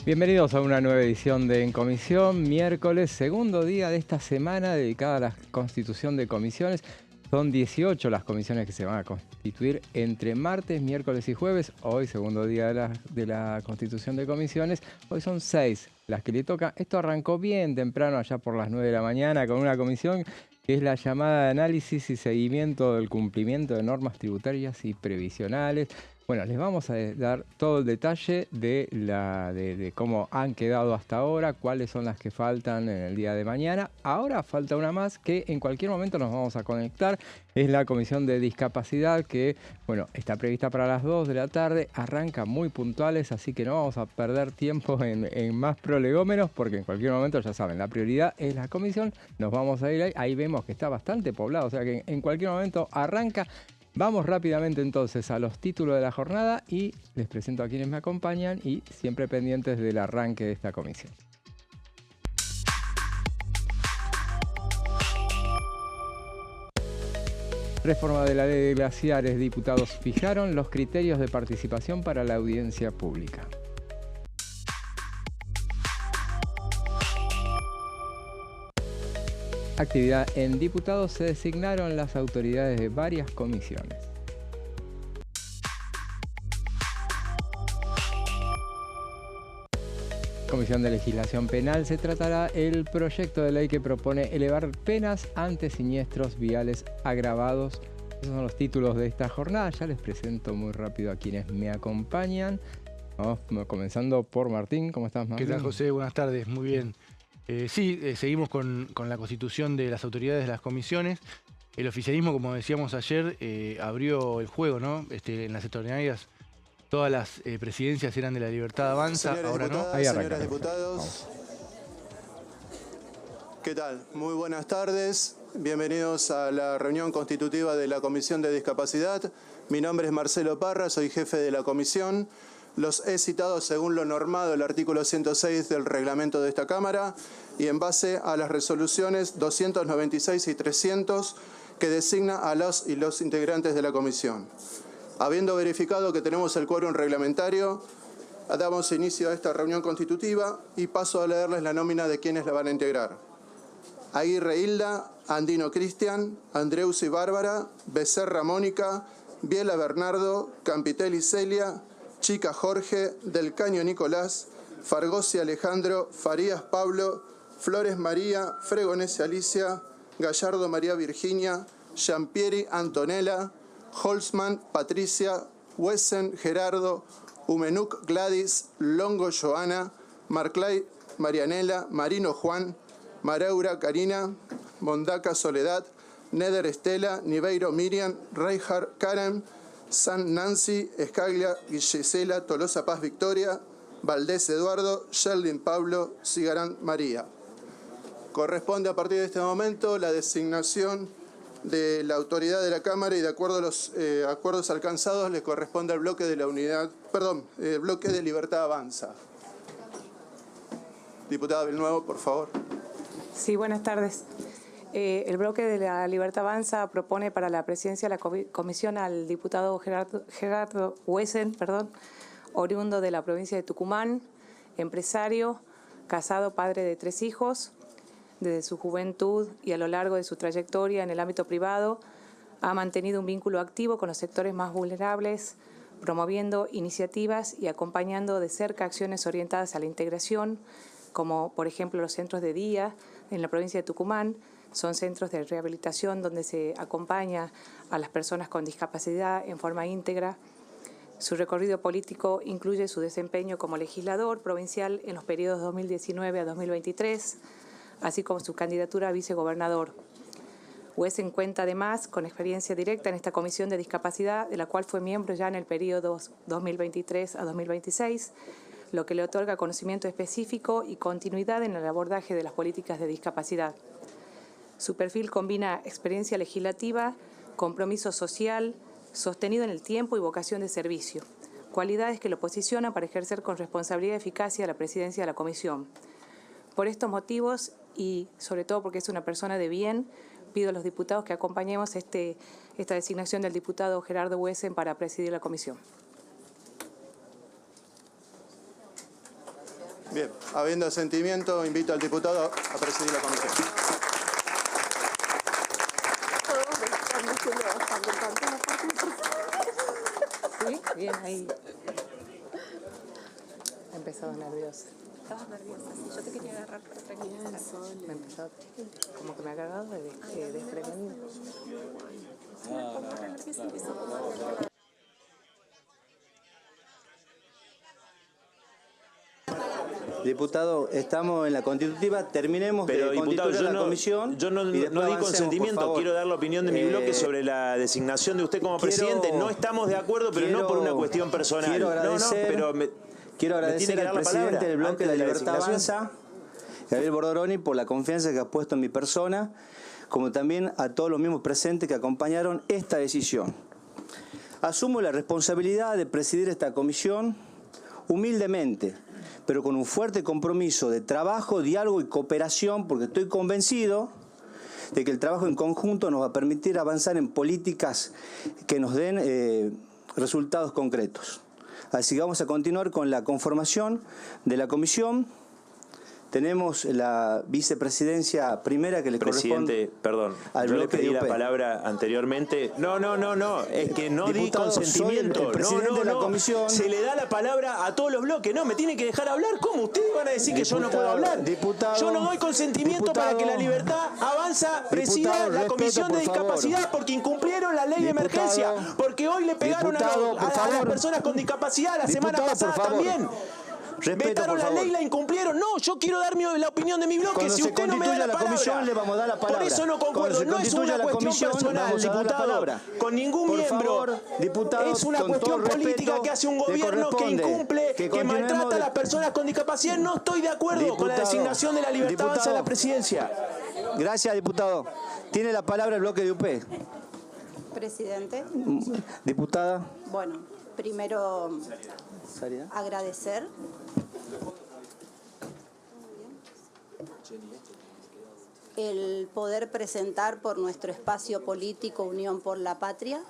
Bienvenidos a una nueva edición de En Comisión, miércoles, segundo día de esta semana dedicada a la constitución de comisiones. Son 18 las comisiones que se van a constituir entre martes, miércoles y jueves. Hoy, segundo día de la constitución de comisiones. Hoy son 6 las que le tocan. Esto arrancó bien temprano, allá por las 9 de la mañana, con una comisión que es la llamada de análisis y seguimiento del cumplimiento de normas tributarias y previsionales. Bueno, les vamos a dar todo el detalle de cómo han quedado hasta ahora, cuáles son las que faltan en el día de mañana. Ahora falta una más que en cualquier momento nos vamos a conectar. Es la Comisión de Discapacidad que, bueno, está prevista para las 2 de la tarde. Arranca muy puntuales, así que no vamos a perder tiempo en más prolegómenos porque en cualquier momento, ya saben, la prioridad es la comisión. Nos vamos a ir ahí. Ahí vemos que está bastante poblado, o sea que en cualquier momento arranca. Vamos rápidamente entonces a los títulos de la jornada y les presento a quienes me acompañan y siempre pendientes del arranque de esta comisión. Reforma de la ley de glaciares. Diputados fijaron los criterios de participación para la audiencia pública. Actividad en diputados. Se designaron las autoridades de varias comisiones. Comisión de Legislación Penal. Se tratará el proyecto de ley que propone elevar penas ante siniestros viales agravados. Esos son los títulos de esta jornada. Ya les presento muy rápido a quienes me acompañan. Vamos comenzando por Martín. ¿Cómo estás, Martín? ¿Qué tal, José? Buenas tardes. Muy bien. Seguimos con la constitución de las autoridades de las comisiones. El oficialismo, como decíamos ayer, abrió el juego, ¿no? En las extraordinarias todas las presidencias eran de la Libertad Avanza, Señores ahora diputadas, no. Ahí arranca. Señores diputados, ¿qué tal? Muy buenas tardes. Bienvenidos a la reunión constitutiva de la Comisión de Discapacidad. Mi nombre es Marcelo Parra, soy jefe de la comisión. Los he citado según lo normado el artículo 106 del reglamento de esta Cámara y en base a las resoluciones 296 y 300 que designa a los y los integrantes de la comisión. Habiendo verificado que tenemos el quórum reglamentario, damos inicio a esta reunión constitutiva y paso a leerles la nómina de quienes la van a integrar. Aguirre Hilda, Andino Cristian, Andreusi Bárbara, Becerra Mónica, Biela Bernardo, Campitelli Celia, Chica Jorge, Del Caño Nicolás, Fargosi Alejandro, Farías Pablo, Flores María, Fregonese Alicia, Gallardo María Virginia, Giampieri Antonella, Holzman Patricia, Wesen Gerardo, Umenuk Gladys, Longo Joana, Marclay Marianela, Marino Juan, Maraura Karina, Mondaca Soledad, Neder Estela, Niveiro Miriam, Reinhard Karen, San Nancy, Escaglia, Gisela, Tolosa Paz Victoria, Valdés Eduardo, Sheldin Pablo, Cigarán María. Corresponde a partir de este momento la designación de la autoridad de la Cámara y de acuerdo a los acuerdos alcanzados le corresponde al bloque de la unidad, el bloque de Libertad Avanza. Diputada Villanueva, por favor. Sí, buenas tardes. El bloque de la Libertad Avanza propone para la presidencia de la comisión al diputado Gerardo Wesen, oriundo de la provincia de Tucumán, empresario, casado, padre de 3 hijos. Desde su juventud y a lo largo de su trayectoria en el ámbito privado, ha mantenido un vínculo activo con los sectores más vulnerables, promoviendo iniciativas y acompañando de cerca acciones orientadas a la integración, como por ejemplo los centros de día en la provincia de Tucumán. Son centros de rehabilitación donde se acompaña a las personas con discapacidad en forma íntegra. Su recorrido político incluye su desempeño como legislador provincial en los periodos 2019 a 2023, así como su candidatura a vicegobernador. Wesen cuenta además con experiencia directa en esta Comisión de Discapacidad, de la cual fue miembro ya en el periodo 2023 a 2026, lo que le otorga conocimiento específico y continuidad en el abordaje de las políticas de discapacidad. Su perfil combina experiencia legislativa, compromiso social, sostenido en el tiempo y vocación de servicio, cualidades que lo posicionan para ejercer con responsabilidad y eficacia la presidencia de la Comisión. Por estos motivos y sobre todo porque es una persona de bien, pido a los diputados que acompañemos esta designación del diputado Gerardo Wesen para presidir la comisión. Bien, habiendo asentimiento, invito al diputado a presidir la comisión. Sí, bien, ahí. He empezado nerviosa. Estabas nerviosa, sí. Yo te quería agarrar para tranquilizar. Me empezó como que me ha agarrado de desprevenido. Diputado, estamos en la constitutiva, terminemos pero, de diputado, constituir la comisión. Yo no di consentimiento, quiero dar la opinión de mi bloque sobre la designación de usted como presidente. No estamos de acuerdo, pero no por una cuestión personal. Quiero agradecer al presidente del bloque de la Libertad Avanza, Gabriel Bordoroni, por la confianza que ha puesto en mi persona, como también a todos los miembros presentes que acompañaron esta decisión. Asumo la responsabilidad de presidir esta comisión humildemente, pero con un fuerte compromiso de trabajo, diálogo y cooperación, porque estoy convencido de que el trabajo en conjunto nos va a permitir avanzar en políticas que nos den resultados concretos. Así que vamos a continuar con la conformación de la comisión. Tenemos la vicepresidencia primera que le corresponde. Presidente, perdón, yo le pedí la palabra anteriormente. No, es que no di consentimiento. Soy el presidente de la comisión. Se le da la palabra a todos los bloques. No, me tiene que dejar hablar. ¿Cómo? Ustedes van a decir que yo no puedo hablar. Yo no doy consentimiento para que la Libertad Avanza presida la Comisión de Discapacidad porque incumplieron la ley de emergencia. Porque hoy le pegaron a las personas con discapacidad la semana pasada también. Vetaron la ley, la incumplieron. No, yo quiero dar la opinión de mi bloque. Si usted no me da la palabra, le vamos a dar la palabra. Por eso no concuerdo. No es una cuestión personal, diputado, con ningún miembro. Es una cuestión política que hace un gobierno que incumple, que maltrata a las personas con discapacidad. No estoy de acuerdo con la designación de la Libertad Avanza a la presidencia. Gracias, diputado. Tiene la palabra el bloque de UP. Presidente. Diputada. Bueno, primero agradecer. El poder presentar por nuestro espacio político Unión por la Patria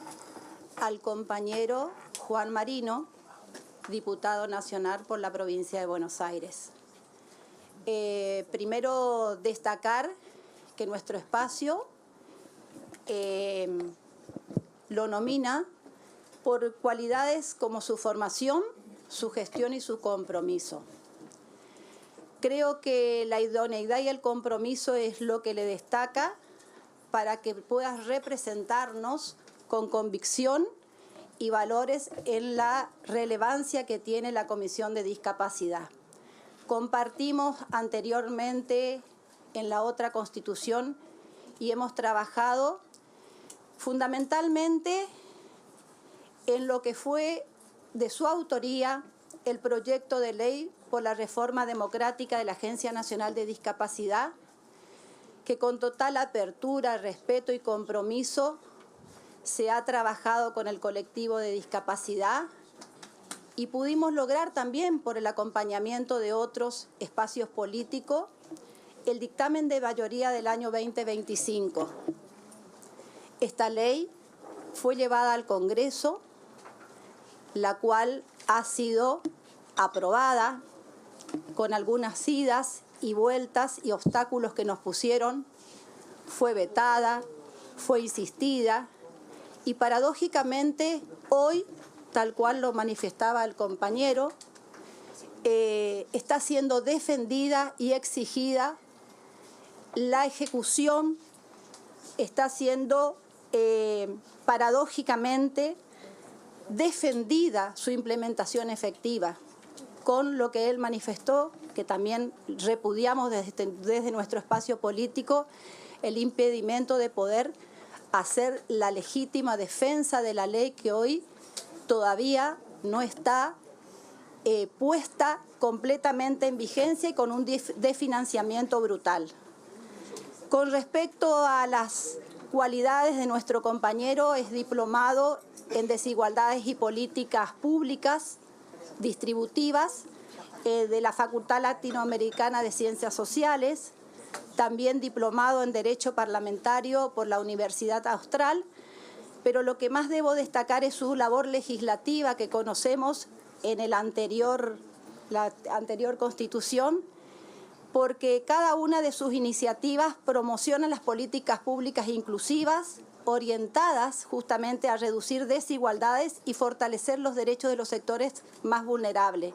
al compañero Juan Marino, diputado nacional por la provincia de Buenos Aires. Primero destacar que nuestro espacio lo nomina por cualidades como su formación, su gestión y su compromiso. Creo que la idoneidad y el compromiso es lo que le destaca para que puedas representarnos con convicción y valores en la relevancia que tiene la Comisión de Discapacidad. Compartimos anteriormente en la otra Constitución y hemos trabajado fundamentalmente en lo que fue de su autoría el proyecto de ley por la reforma democrática de la Agencia Nacional de Discapacidad, que con total apertura, respeto y compromiso se ha trabajado con el colectivo de discapacidad y pudimos lograr también, por el acompañamiento de otros espacios políticos, el dictamen de mayoría del año 2025. Esta ley fue llevada al Congreso, la cual ha sido aprobada con algunas idas y vueltas y obstáculos que nos pusieron. Fue vetada, fue insistida y paradójicamente hoy, tal cual lo manifestaba el compañero, está siendo defendida y exigida la ejecución, está siendo paradójicamente defendida su implementación efectiva, con lo que él manifestó, que también repudiamos desde nuestro espacio político, el impedimento de poder hacer la legítima defensa de la ley que hoy todavía no está puesta completamente en vigencia y con un desfinanciamiento brutal. Con respecto a las cualidades de nuestro compañero, es diplomado en Desigualdades y Políticas Públicas Distributivas de la Facultad Latinoamericana de Ciencias Sociales, también diplomado en Derecho Parlamentario por la Universidad Austral, pero lo que más debo destacar es su labor legislativa que conocemos en el anterior la anterior Constitución, porque cada una de sus iniciativas promociona las políticas públicas inclusivas, orientadas justamente a reducir desigualdades y fortalecer los derechos de los sectores más vulnerables.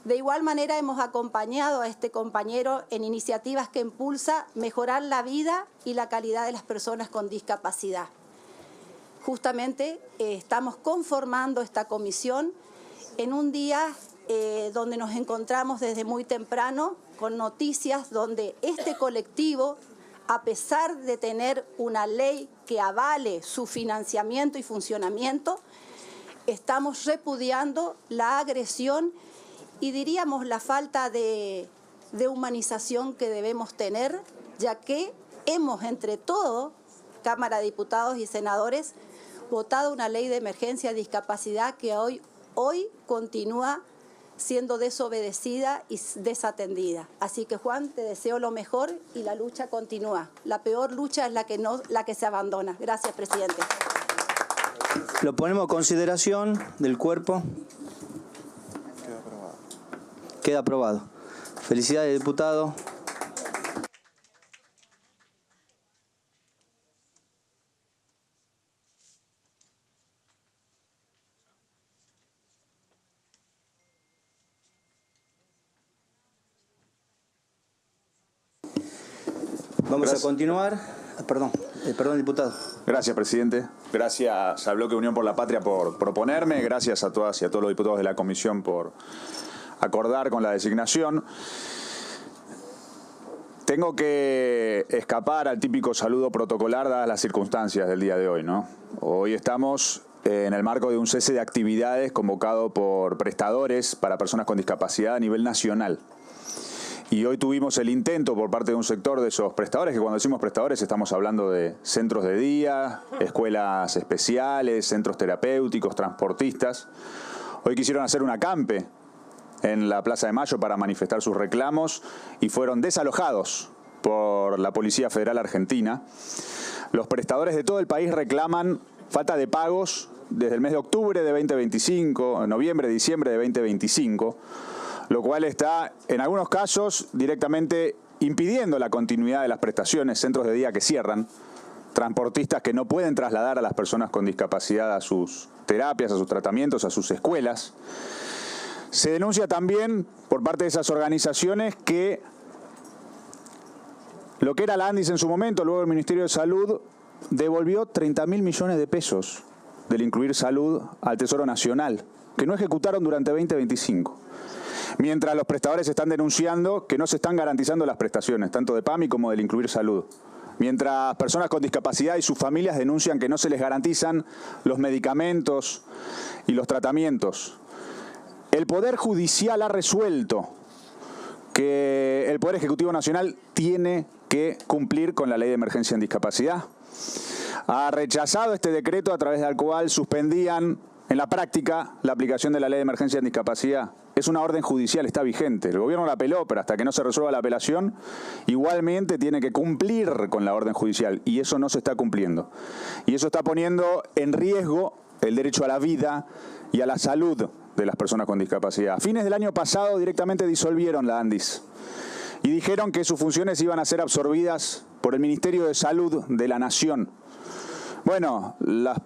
De igual manera, hemos acompañado a este compañero en iniciativas que impulsan mejorar la vida y la calidad de las personas con discapacidad. Justamente estamos conformando esta comisión en un día donde nos encontramos desde muy temprano con noticias donde este colectivo, a pesar de tener una ley que avale su financiamiento y funcionamiento, estamos repudiando la agresión y diríamos la falta de humanización que debemos tener, ya que hemos entre todos, Cámara de Diputados y Senadores, votado una ley de emergencia de discapacidad que hoy continúa siendo desobedecida y desatendida. Así que, Juan, te deseo lo mejor y la lucha continúa. La peor lucha es la que se abandona. Gracias, presidente. Lo ponemos a consideración del cuerpo. Queda aprobado. Felicidades, diputado. Vamos a continuar. Perdón, diputado. Gracias, presidente. Gracias al Bloque Unión por la Patria por proponerme. Gracias a todas y a todos los diputados de la comisión por acordar con la designación. Tengo que escapar al típico saludo protocolar dadas las circunstancias del día de hoy, ¿no? Hoy estamos en el marco de un cese de actividades convocado por prestadores para personas con discapacidad a nivel nacional. Y hoy tuvimos el intento por parte de un sector de esos prestadores, que cuando decimos prestadores estamos hablando de centros de día, escuelas especiales, centros terapéuticos, transportistas. Hoy quisieron hacer un acampe en la Plaza de Mayo para manifestar sus reclamos y fueron desalojados por la Policía Federal Argentina. Los prestadores de todo el país reclaman falta de pagos desde el mes de octubre de 2025, noviembre, diciembre de 2025, lo cual está, en algunos casos, directamente impidiendo la continuidad de las prestaciones, centros de día que cierran, transportistas que no pueden trasladar a las personas con discapacidad a sus terapias, a sus tratamientos, a sus escuelas. Se denuncia también por parte de esas organizaciones que lo que era la ANDIS en su momento, luego el Ministerio de Salud, devolvió 30.000 millones de pesos del Incluir Salud al Tesoro Nacional, que no ejecutaron durante 2025. Mientras los prestadores están denunciando que no se están garantizando las prestaciones, tanto de PAMI como del Incluir Salud. Mientras personas con discapacidad y sus familias denuncian que no se les garantizan los medicamentos y los tratamientos. El Poder Judicial ha resuelto que el Poder Ejecutivo Nacional tiene que cumplir con la Ley de Emergencia en Discapacidad. Ha rechazado este decreto a través del cual suspendían en la práctica la aplicación de la Ley de Emergencia en Discapacidad. Es una orden judicial, está vigente. El gobierno la apeló, pero hasta que no se resuelva la apelación, igualmente tiene que cumplir con la orden judicial. Y eso no se está cumpliendo. Y eso está poniendo en riesgo el derecho a la vida y a la salud de las personas con discapacidad. A fines del año pasado directamente disolvieron la ANDIS y dijeron que sus funciones iban a ser absorbidas por el Ministerio de Salud de la Nación. Bueno, las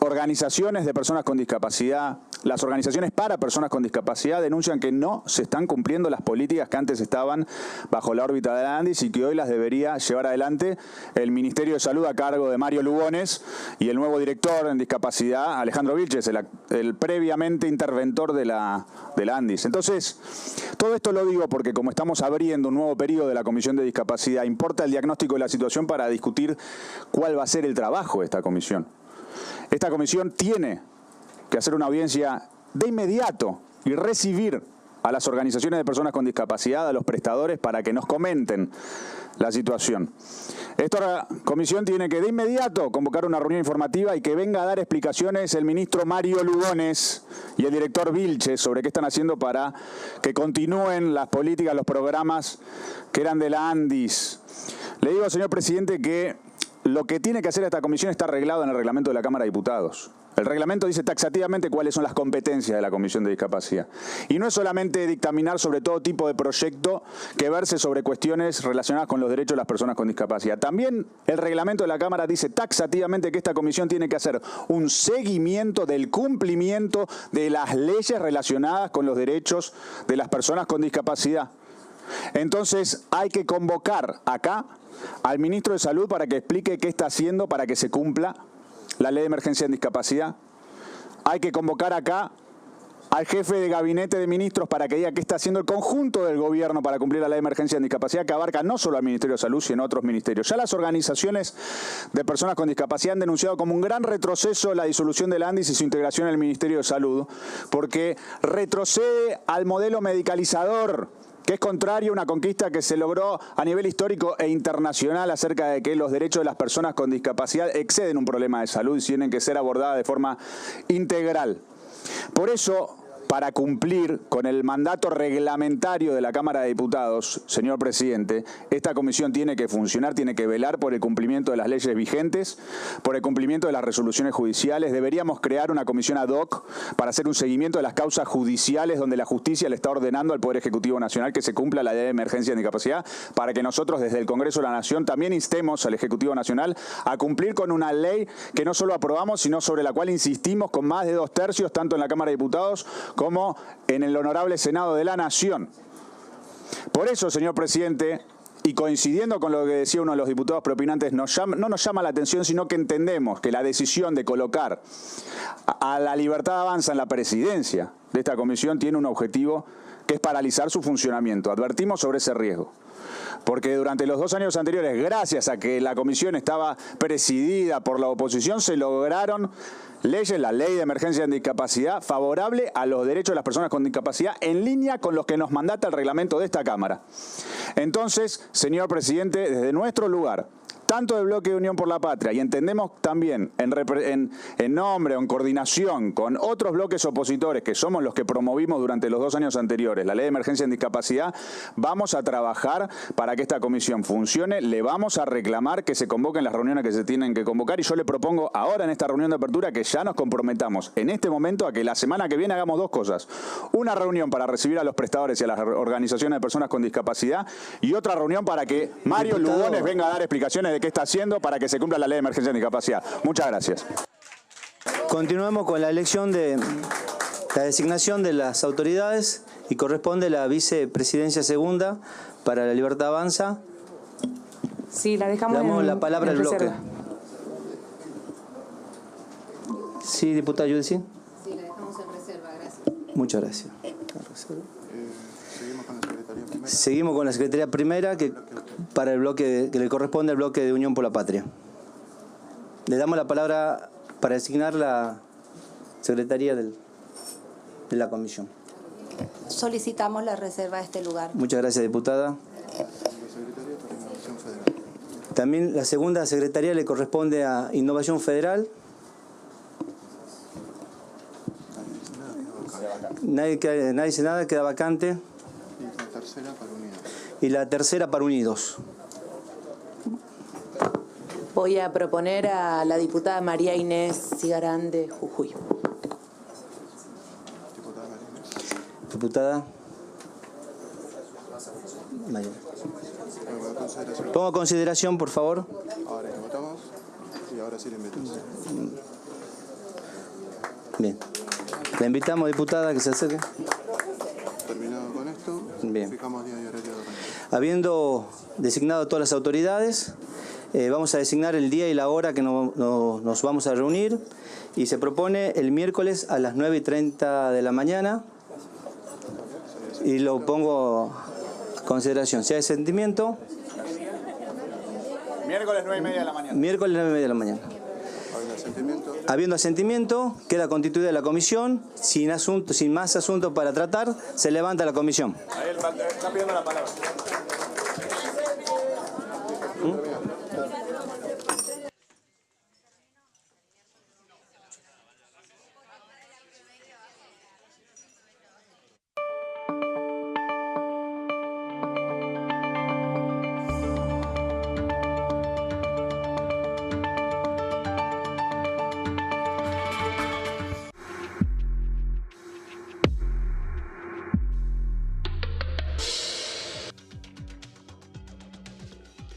organizaciones de personas con discapacidad, las organizaciones para personas con discapacidad denuncian que no se están cumpliendo las políticas que antes estaban bajo la órbita de la ANDIS y que hoy las debería llevar adelante el Ministerio de Salud a cargo de Mario Lugones y el nuevo director en discapacidad, Alejandro Vilches, el previamente interventor de la ANDIS. Entonces, todo esto lo digo porque como estamos abriendo un nuevo periodo de la Comisión de Discapacidad, importa el diagnóstico de la situación para discutir cuál va a ser el trabajo de esta comisión. Esta comisión tiene que hacer una audiencia de inmediato y recibir a las organizaciones de personas con discapacidad, a los prestadores, para que nos comenten la situación. Esta comisión tiene que de inmediato convocar una reunión informativa y que venga a dar explicaciones el ministro Mario Lugones y el director Vilches sobre qué están haciendo para que continúen las políticas, los programas que eran de la ANDIS. Le digo, señor presidente, que lo que tiene que hacer esta comisión está arreglado en el reglamento de la Cámara de Diputados. El reglamento dice taxativamente cuáles son las competencias de la Comisión de Discapacidad. Y no es solamente dictaminar sobre todo tipo de proyecto que verse sobre cuestiones relacionadas con los derechos de las personas con discapacidad. También el reglamento de la Cámara dice taxativamente que esta comisión tiene que hacer un seguimiento del cumplimiento de las leyes relacionadas con los derechos de las personas con discapacidad. Entonces hay que convocar acá al ministro de Salud para que explique qué está haciendo para que se cumpla la ley de emergencia en discapacidad. Hay que convocar acá al jefe de gabinete de ministros para que diga qué está haciendo el conjunto del gobierno para cumplir la ley de emergencia en discapacidad, que abarca no solo al Ministerio de Salud, sino a otros ministerios. Ya las organizaciones de personas con discapacidad han denunciado como un gran retroceso la disolución del ANDIS y su integración en el Ministerio de Salud, porque retrocede al modelo medicalizador, que es contrario a una conquista que se logró a nivel histórico e internacional acerca de que los derechos de las personas con discapacidad exceden un problema de salud y tienen que ser abordadas de forma integral. Por eso, para cumplir con el mandato reglamentario de la Cámara de Diputados, señor presidente, esta comisión tiene que funcionar, tiene que velar por el cumplimiento de las leyes vigentes, por el cumplimiento de las resoluciones judiciales. Deberíamos crear una comisión ad hoc para hacer un seguimiento de las causas judiciales donde la justicia le está ordenando al Poder Ejecutivo Nacional que se cumpla la ley de emergencia en discapacidad, para que nosotros desde el Congreso de la Nación también instemos al Ejecutivo Nacional a cumplir con una ley que no solo aprobamos, sino sobre la cual insistimos con más de 2/3, tanto en la Cámara de Diputados como en el Honorable Senado de la Nación. Por eso, señor presidente, y coincidiendo con lo que decía uno de los diputados propinantes, no nos llama la atención, sino que entendemos que la decisión de colocar a la Libertad Avanza en la presidencia de esta comisión tiene un objetivo que es paralizar su funcionamiento. Advertimos sobre ese riesgo, porque durante los 2 años anteriores, gracias a que la comisión estaba presidida por la oposición, se lograron leyes, la ley de emergencia en discapacidad, favorable a los derechos de las personas con discapacidad, en línea con los que nos mandata el reglamento de esta Cámara. Entonces, señor presidente, desde nuestro lugar, tanto del Bloque de Unión por la Patria, y entendemos también en nombre o en coordinación con otros bloques opositores, que somos los que promovimos durante los 2 años anteriores la ley de emergencia en discapacidad, vamos a trabajar para que esta comisión funcione, le vamos a reclamar que se convoquen las reuniones que se tienen que convocar, y yo le propongo ahora en esta reunión de apertura que ya nos comprometamos en este momento a que la semana que viene hagamos 2 cosas. Una reunión para recibir a los prestadores y a las organizaciones de personas con discapacidad, y otra reunión para que Mario Lugones venga a dar explicaciones de qué está haciendo para que se cumpla la ley de emergencia en discapacidad. Muchas gracias. Continuamos con la elección de la designación de las autoridades y corresponde la vicepresidencia segunda para la Libertad Avanza. Sí, la dejamos Damos la palabra al bloque. reserva. Sí, diputada Judy. Sí, la dejamos en reserva, gracias. muchas gracias. Seguimos con la Secretaría Primera. Seguimos con la Secretaría Primera, que para el bloque que le corresponde al bloque de Unión por la Patria. Le damos la palabra para designar la Secretaría de la Comisión. Solicitamos la reserva de este lugar. Muchas gracias, diputada. También la segunda Secretaría le corresponde a Innovación Federal. Nadie dice nada, queda vacante. Y la tercera para Unidos. Voy a proponer a la diputada María Inés Cigarán de Jujuy. Diputada. Mayor. Pongo a consideración, por favor. Ahora que votamos, y ahora sí le invitamos. Bien. La invitamos, diputada, que se acerque. Terminado con esto, Bien. fijamos día y horario de reunión. Habiendo designado a todas las autoridades, vamos a designar el día y la hora que nos vamos a reunir, y se propone el miércoles a las 9:30 de la mañana, y lo pongo a consideración. Si hay sentimiento, Miércoles 9:30 de la mañana. miércoles 9:30 de la mañana. Habiendo asentimiento, queda constituida la comisión. Sin más asuntos para tratar, se levanta la comisión. Ahí está pidiendo la palabra.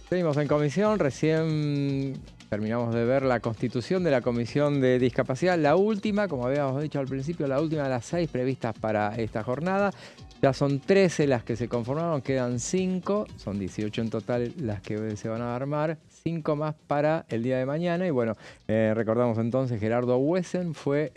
Seguimos en comisión, recién terminamos de ver la constitución de la Comisión de Discapacidad, la última, como habíamos dicho al principio, la última de las 6 previstas para esta jornada. Ya son 13 las que se conformaron, quedan 5, son 18 en total las que se van a armar, 5 más para el día de mañana. Y bueno, recordamos entonces, Gerardo Wesen fue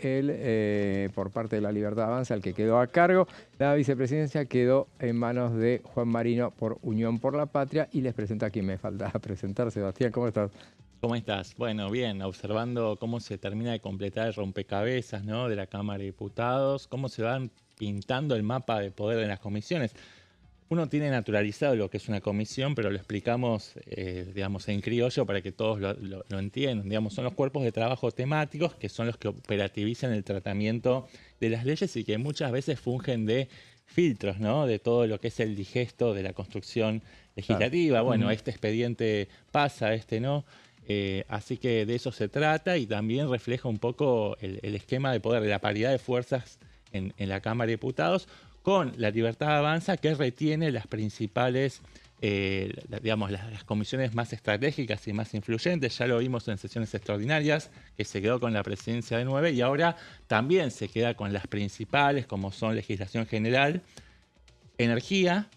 por parte de La Libertad Avanza, el que quedó a cargo. La vicepresidencia quedó en manos de Juan Marino por Unión por la Patria. Y les presento a quien me faltaba presentar. Sebastián, ¿cómo estás? ¿Cómo estás? Bueno, bien, observando cómo se termina de completar el rompecabezas, ¿no?, de la Cámara de Diputados, cómo se van pintando el mapa de poder en las comisiones. Uno tiene naturalizado lo que es una comisión, pero lo explicamos, digamos, en criollo para que todos lo entiendan. Digamos, son los cuerpos de trabajo temáticos que son los que operativizan el tratamiento de las leyes y que muchas veces fungen de filtros, ¿no?, de todo lo que es el digesto de la construcción legislativa. Claro. Bueno, este expediente pasa, este no. Así que de eso se trata y también refleja un poco el esquema de poder, de la paridad de fuerzas en la Cámara de Diputados, con La Libertad Avanza, que retiene las principales, digamos, las comisiones más estratégicas y más influyentes. Ya lo vimos en sesiones extraordinarias, que se quedó con la presidencia de 9 y ahora también se queda con las principales, como son Legislación General, Energía,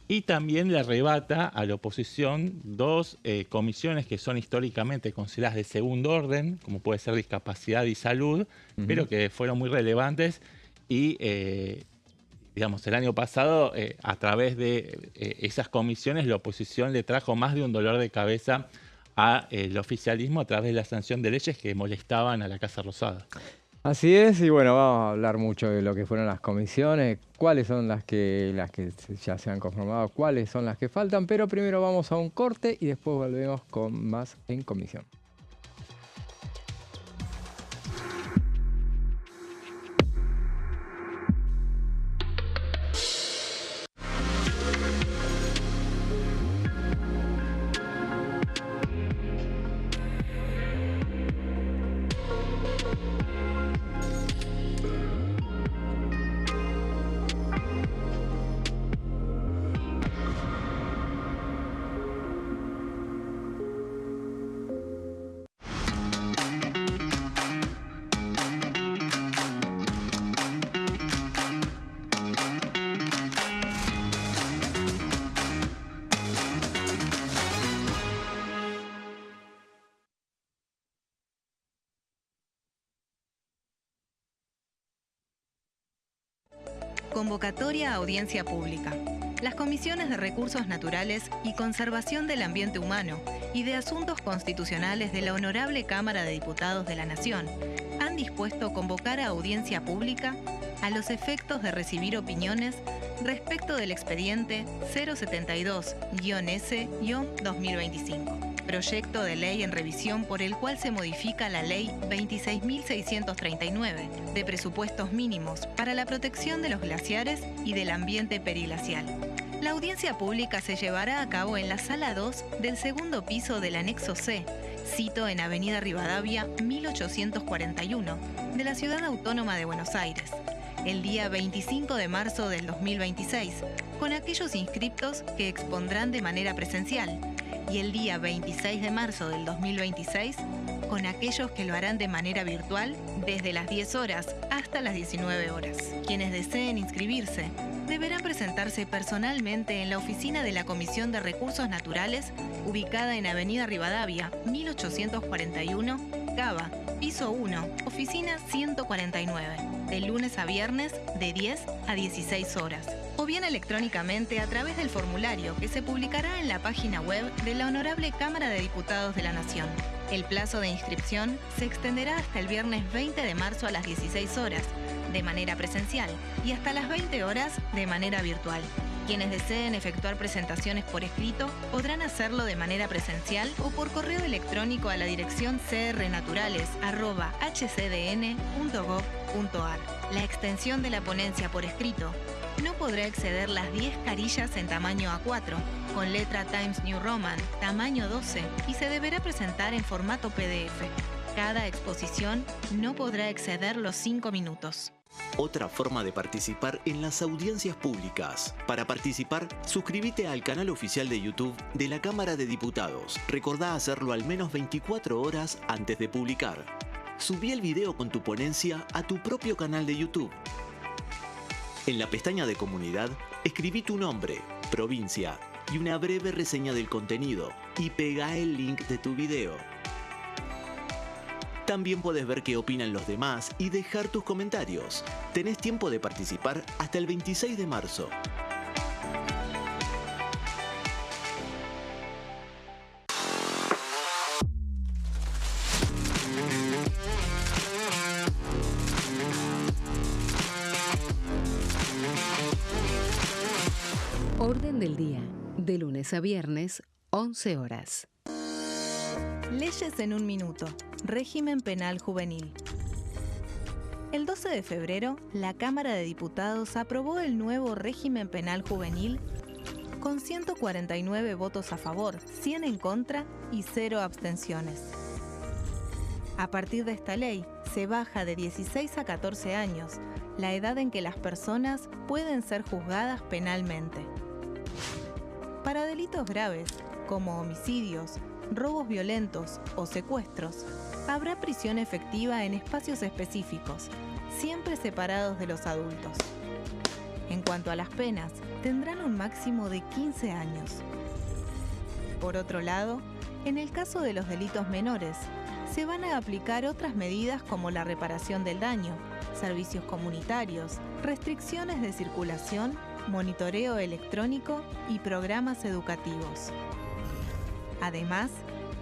y también le arrebata a la oposición 2 comisiones que son históricamente consideradas de segundo orden, como puede ser Discapacidad y Salud, pero que fueron muy relevantes y, digamos, el año pasado, a través de esas comisiones, la oposición le trajo más de un dolor de cabeza al oficialismo a través de la sanción de leyes que molestaban a la Casa Rosada. Así es, y bueno, vamos a hablar mucho de lo que fueron las comisiones, cuáles son las que ya se han conformado, cuáles son las que faltan, pero primero vamos a un corte y después volvemos con más en comisión. Convocatoria a audiencia pública. Las comisiones de Recursos Naturales y Conservación del Ambiente Humano y de Asuntos Constitucionales de la Honorable Cámara de Diputados de la Nación han dispuesto convocar a audiencia pública a los efectos de recibir opiniones respecto del expediente 072-S-2025. Proyecto de ley en revisión por el cual se modifica la Ley 26.639 de presupuestos mínimos para la protección de los glaciares y del ambiente periglacial. La audiencia pública se llevará a cabo en la Sala 2 del segundo piso del Anexo C, sito en Avenida Rivadavia 1841, de la Ciudad Autónoma de Buenos Aires, el día 25 de marzo del 2026, con aquellos inscriptos que expondrán de manera presencial, y el día 26 de marzo del 2026, con aquellos que lo harán de manera virtual desde las 10 horas hasta las 19 horas. Quienes deseen inscribirse deberán presentarse personalmente en la oficina de la Comisión de Recursos Naturales, ubicada en Avenida Rivadavia 1841, Cava, piso 1, oficina 149, de lunes a viernes de 10 a 16 horas, o bien electrónicamente a través del formulario que se publicará en la página web de la Honorable Cámara de Diputados de la Nación. El plazo de inscripción se extenderá hasta el viernes 20 de marzo a las 16 horas, de manera presencial, y hasta las 20 horas de manera virtual. Quienes deseen efectuar presentaciones por escrito podrán hacerlo de manera presencial o por correo electrónico a la dirección crnaturales@hcdn.gov.ar. La extensión de la ponencia por escrito no podrá exceder las 10 carillas en tamaño A4, con letra Times New Roman, tamaño 12, y se deberá presentar en formato PDF. Cada exposición no podrá exceder los 5 minutos. Otra forma de participar en las audiencias públicas. Para participar, suscríbete al canal oficial de YouTube de la Cámara de Diputados. Recordá hacerlo al menos 24 horas antes de publicar. Subí el video con tu ponencia a tu propio canal de YouTube. En la pestaña de comunidad, escribí tu nombre, provincia y una breve reseña del contenido y pegá el link de tu video. También podés ver qué opinan los demás y dejar tus comentarios. Tenés tiempo de participar hasta el 26 de marzo. Orden del día, de lunes a viernes, 11 horas. Leyes en un minuto. Régimen penal juvenil. El 12 de febrero, la Cámara de Diputados aprobó el nuevo régimen penal juvenil con 149 votos a favor, 100 en contra y 0 abstenciones. A partir de esta ley, se baja de 16 a 14 años la edad en que las personas pueden ser juzgadas penalmente. Para delitos graves, como homicidios, robos violentos o secuestros, habrá prisión efectiva en espacios específicos, siempre separados de los adultos. En cuanto a las penas, tendrán un máximo de 15 años. Por otro lado, en el caso de los delitos menores, se van a aplicar otras medidas como la reparación del daño, servicios comunitarios, restricciones de circulación, monitoreo electrónico y programas educativos. Además,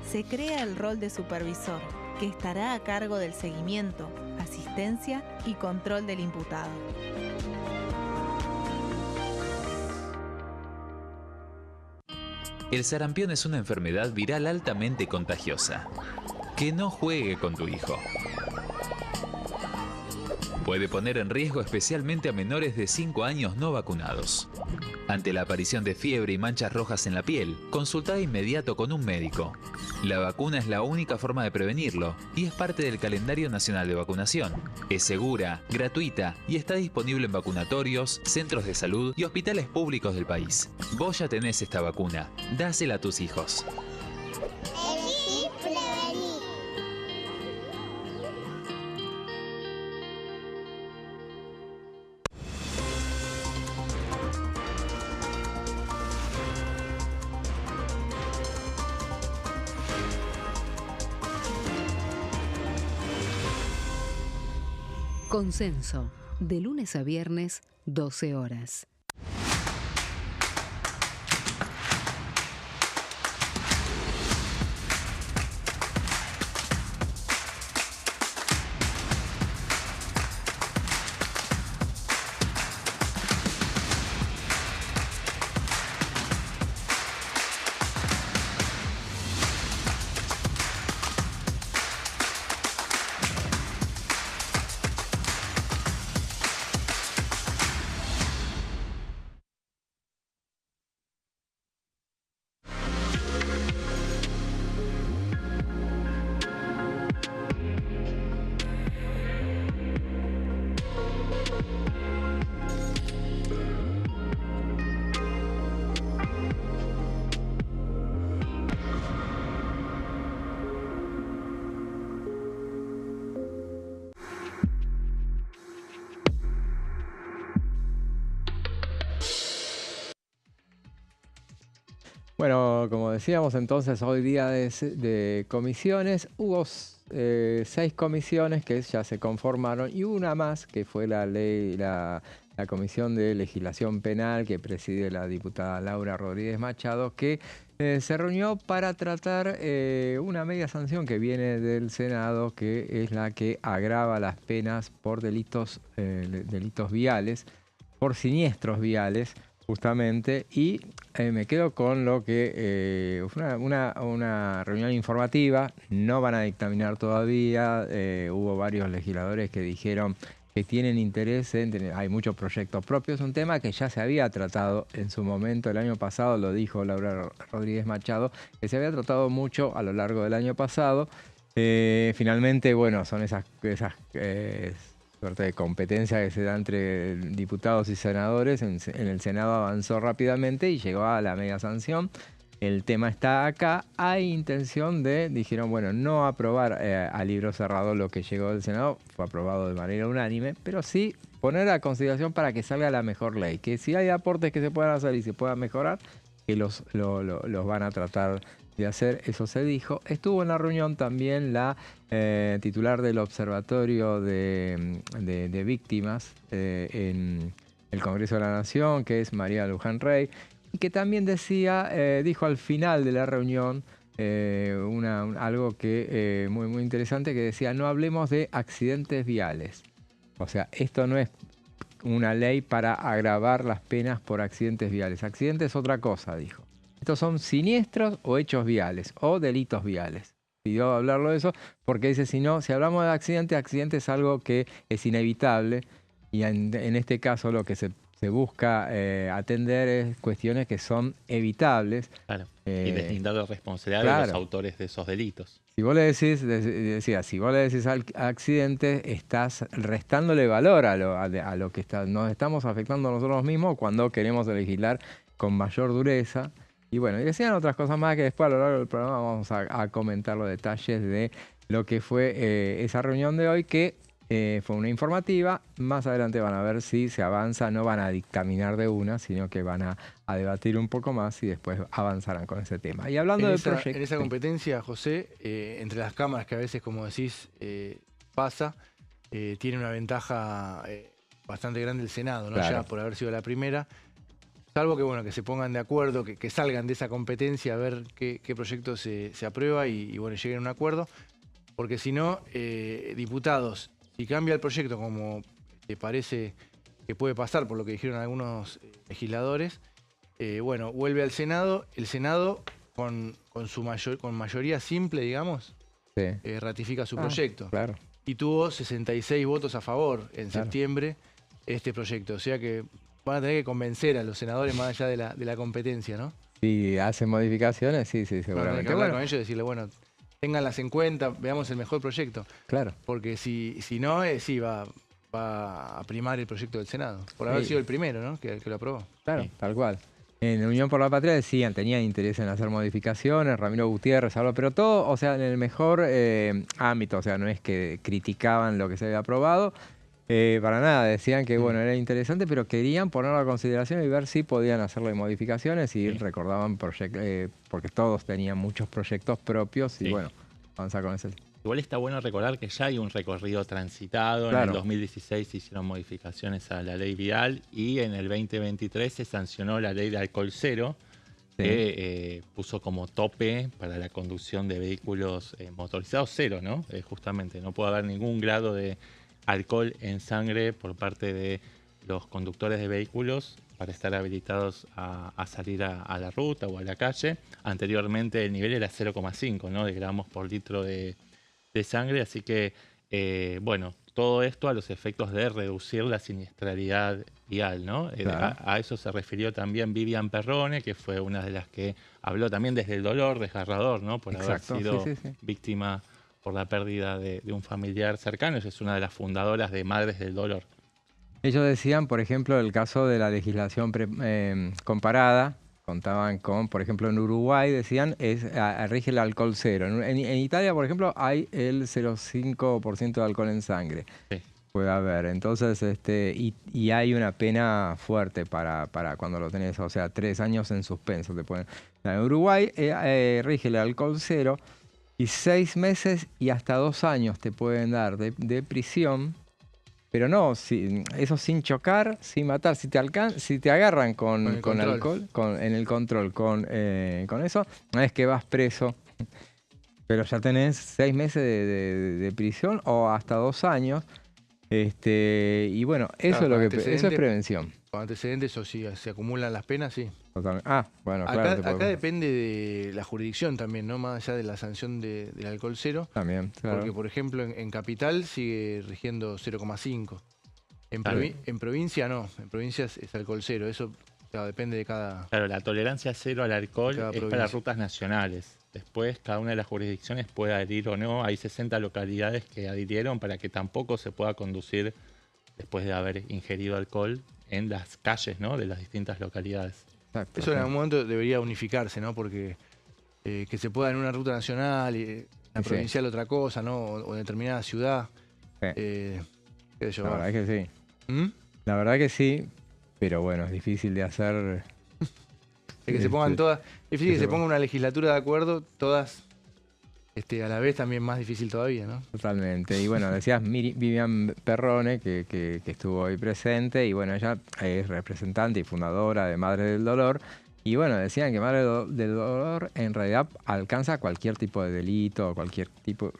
se crea el rol de supervisor, que estará a cargo del seguimiento, asistencia y control del imputado. El sarampión es una enfermedad viral altamente contagiosa. Que no juegue con tu hijo. Puede poner en riesgo especialmente a menores de 5 años no vacunados. Ante la aparición de fiebre y manchas rojas en la piel, consulta de inmediato con un médico. La vacuna es la única forma de prevenirlo y es parte del calendario nacional de vacunación. Es segura, gratuita y está disponible en vacunatorios, centros de salud y hospitales públicos del país. Vos ya tenés esta vacuna, dásela a tus hijos. Consenso, de lunes a viernes, 12 horas. Bueno, como decíamos entonces, hoy día de comisiones, hubo 6 comisiones que ya se conformaron y una más que fue la Comisión de Legislación Penal que preside la diputada Laura Rodríguez Machado, que se reunió para tratar una media sanción que viene del Senado, que es la que agrava las penas por delitos viales, por siniestros viales, justamente, y me quedo con lo que fue una reunión informativa. No van a dictaminar todavía, hubo varios legisladores que dijeron que tienen interés en tener, hay muchos proyectos propios, un tema que ya se había tratado en su momento el año pasado, lo dijo Laura Rodríguez Machado, que se había tratado mucho a lo largo del año pasado. Finalmente, bueno, son suerte de competencia que se da entre diputados y senadores. En el Senado avanzó rápidamente y llegó a la media sanción. El tema está acá. Hay intención de, dijeron, bueno, no aprobar a libro cerrado lo que llegó del Senado. Fue aprobado de manera unánime, pero sí poner a consideración para que salga la mejor ley. Que si hay aportes que se puedan hacer y se puedan mejorar, que los van a tratar de hacer, eso se dijo. Estuvo en la reunión también la titular del Observatorio de Víctimas en el Congreso de la Nación, que es María Luján Rey, y que también decía, dijo al final de la reunión algo que muy, muy interesante, que decía, no hablemos de accidentes viales. O sea, esto no es una ley para agravar las penas por accidentes viales. Accidente es otra cosa, dijo. Estos son siniestros o hechos viales o delitos viales. Pidió hablarlo de eso porque dice, si hablamos de accidente es algo que es inevitable y en este caso lo que se busca atender es cuestiones que son evitables. Claro. Y deslindar la responsabilidad de los autores de esos delitos. Si vos le decís, si vos le decís al accidente, estás restándole valor a lo que nos estamos afectando a nosotros mismos cuando queremos legislar con mayor dureza. Y bueno, y decían otras cosas más que después a lo largo del programa vamos a comentar los detalles de lo que fue esa reunión de hoy, que fue una informativa. Más adelante van a ver si se avanza, no van a dictaminar de una, sino que van a debatir un poco más y después avanzarán con ese tema. Y hablando de proyectos... En esa competencia, José, entre las cámaras que a veces, como decís, pasa, tiene una ventaja bastante grande el Senado, ¿no? Claro. Ya por haber sido la primera. Salvo que, bueno, que se pongan de acuerdo, que salgan de esa competencia a ver qué proyecto se aprueba y bueno, lleguen a un acuerdo. Porque si no, diputados, si cambia el proyecto como te parece que puede pasar por lo que dijeron algunos legisladores, bueno, vuelve al Senado. El Senado, con mayoría simple, digamos, sí, ratifica su proyecto. Claro. Y tuvo 66 votos a favor en septiembre este proyecto. O sea que van a tener que convencer a los senadores más allá de la competencia, ¿no? Si hacen modificaciones, sí, seguramente. Van a tener que hablar con ellos y decirle, bueno, ténganlas en cuenta, veamos el mejor proyecto. Claro. Porque si no, sí va a primar el proyecto del Senado. Por haber sido el primero, ¿no? Que lo aprobó. Claro, sí, tal cual. En Unión por la Patria decían, tenían interés en hacer modificaciones, Ramiro Gutiérrez habló, pero todo, o sea, en el mejor ámbito, o sea, no es que criticaban lo que se había aprobado, para nada, decían que bueno, era interesante, pero querían ponerlo a consideración y ver si podían hacerle modificaciones y recordaban porque todos tenían muchos proyectos propios y bueno, avanzar con ese. Igual está bueno recordar que ya hay un recorrido transitado. Claro. En el 2016 se hicieron modificaciones a la ley vial y en el 2023 se sancionó la ley de alcohol cero, que puso como tope para la conducción de vehículos motorizados cero, ¿no? Justamente, no puede haber ningún grado de alcohol en sangre por parte de los conductores de vehículos para estar habilitados a salir a la ruta o a la calle. Anteriormente el nivel era 0,5, ¿no? de gramos por litro de sangre, así que, bueno, todo esto a los efectos de reducir la siniestralidad vial, ¿no? Claro. A eso se refirió también Vivian Perrone, que fue una de las que habló también desde el dolor desgarrador, ¿no? Por haber sido víctima por la pérdida de un familiar cercano. Ella es una de las fundadoras de Madres del Dolor. Ellos decían, por ejemplo, el caso de la legislación comparada, contaban con, por ejemplo, en Uruguay, decían, rige el alcohol cero. En Italia, por ejemplo, hay el 0,5% de alcohol en sangre. Sí. Puede haber. Entonces, y hay una pena fuerte para cuando lo tenés, o sea, 3 años en suspenso te pueden. En Uruguay rige el alcohol cero y 6 meses y hasta 2 años te pueden dar de prisión. Pero no, eso sin chocar, sin matar. Si te agarran con alcohol, en el control, con eso, no es que vas preso. Pero ya tenés 6 meses de prisión o hasta 2 años. Y bueno, eso, claro, eso es prevención. Con antecedentes o si se acumulan las penas, sí. Totalmente. Bueno, claro. Acá depende de la jurisdicción también, ¿no? Más allá de la sanción del alcohol cero. También, claro. Porque, por ejemplo, en Capital sigue rigiendo 0,5. En provincia no. En provincia es alcohol cero. Eso, claro, depende de cada... Claro, la tolerancia cero al alcohol es para rutas nacionales. Después, cada una de las jurisdicciones puede adherir o no. Hay 60 localidades que adhirieron para que tampoco se pueda conducir después de haber ingerido alcohol en las calles, ¿no?, de las distintas localidades. Exacto. Eso en algún momento debería unificarse, ¿no? Porque que se pueda en una ruta nacional y la provincial otra cosa, ¿no? O en determinada ciudad. La verdad que sí. La verdad que sí, pero bueno, es difícil de hacer. De que se pongan todas. Es difícil que se ponga una legislatura de acuerdo, todas a la vez, también más difícil todavía, ¿no? Totalmente. Y bueno, decías Vivian Perrone, que estuvo hoy presente, y bueno, ella es representante y fundadora de Madres del Dolor. Y bueno, decían que Madres del Dolor en realidad alcanza cualquier tipo de delito, cualquier tipo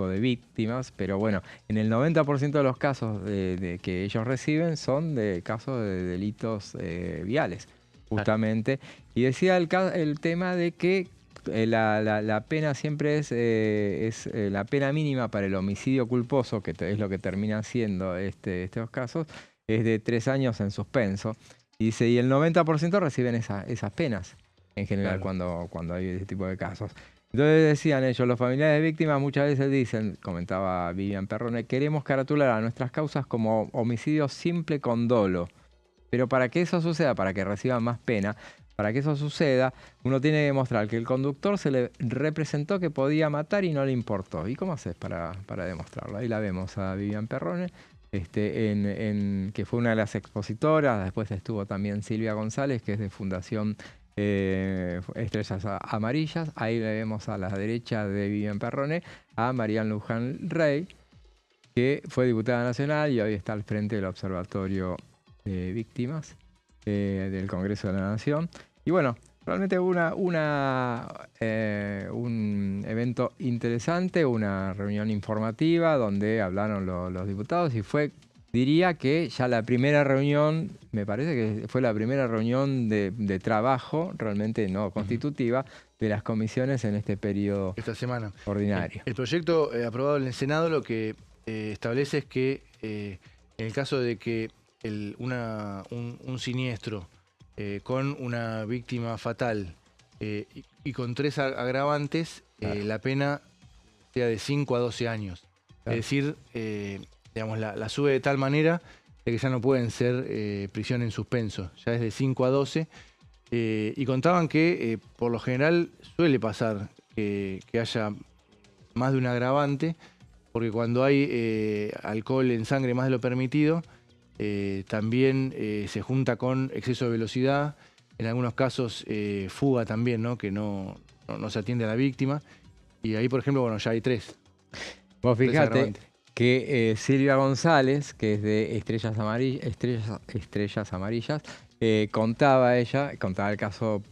de víctimas, pero bueno, en el 90% de los casos de que ellos reciben son de casos de delitos viales, justamente. Y decía el tema de que la pena siempre es la pena mínima para el homicidio culposo, que es lo que termina siendo estos casos, es de 3 años en suspenso. Y dice, y el 90% reciben esas penas, en general, cuando hay ese tipo de casos. Entonces decían ellos, los familiares de víctimas muchas veces dicen, comentaba Vivian Perrone, queremos caratular a nuestras causas como homicidio simple con dolo. Pero para que eso suceda, para que reciban más pena, para que eso suceda, uno tiene que demostrar que el conductor se le representó que podía matar y no le importó. ¿Y cómo haces para demostrarlo? Ahí la vemos a Vivian Perrone, que fue una de las expositoras. Después estuvo también Silvia González, que es de Fundación Estrellas Amarillas. Ahí le vemos a la derecha de Vivian Perrone a Marian Luján Rey, que fue diputada nacional y hoy está al frente del Observatorio de Víctimas del Congreso de la Nación. Y bueno, realmente un evento interesante, una reunión informativa donde hablaron los diputados y fue, diría que ya la primera reunión, me parece que fue la primera reunión de trabajo realmente no constitutiva de las comisiones en este periodo esta semana ordinario. El proyecto aprobado en el Senado lo que establece es que en el caso de que un siniestro con una víctima fatal y con 3 agravantes, la pena sea de 5 a 12 años. Claro. Es decir, digamos, la sube de tal manera de que ya no pueden ser prisión en suspenso, ya es de 5 a 12. Y contaban que por lo general suele pasar que haya más de un agravante, porque cuando hay alcohol en sangre más de lo permitido, también se junta con exceso de velocidad, en algunos casos fuga también, ¿no? Que no se atiende a la víctima. Y ahí, por ejemplo, bueno, ya hay 3. Vos fijate que Silvia González, que es de Estrellas Amarillas, contaba el caso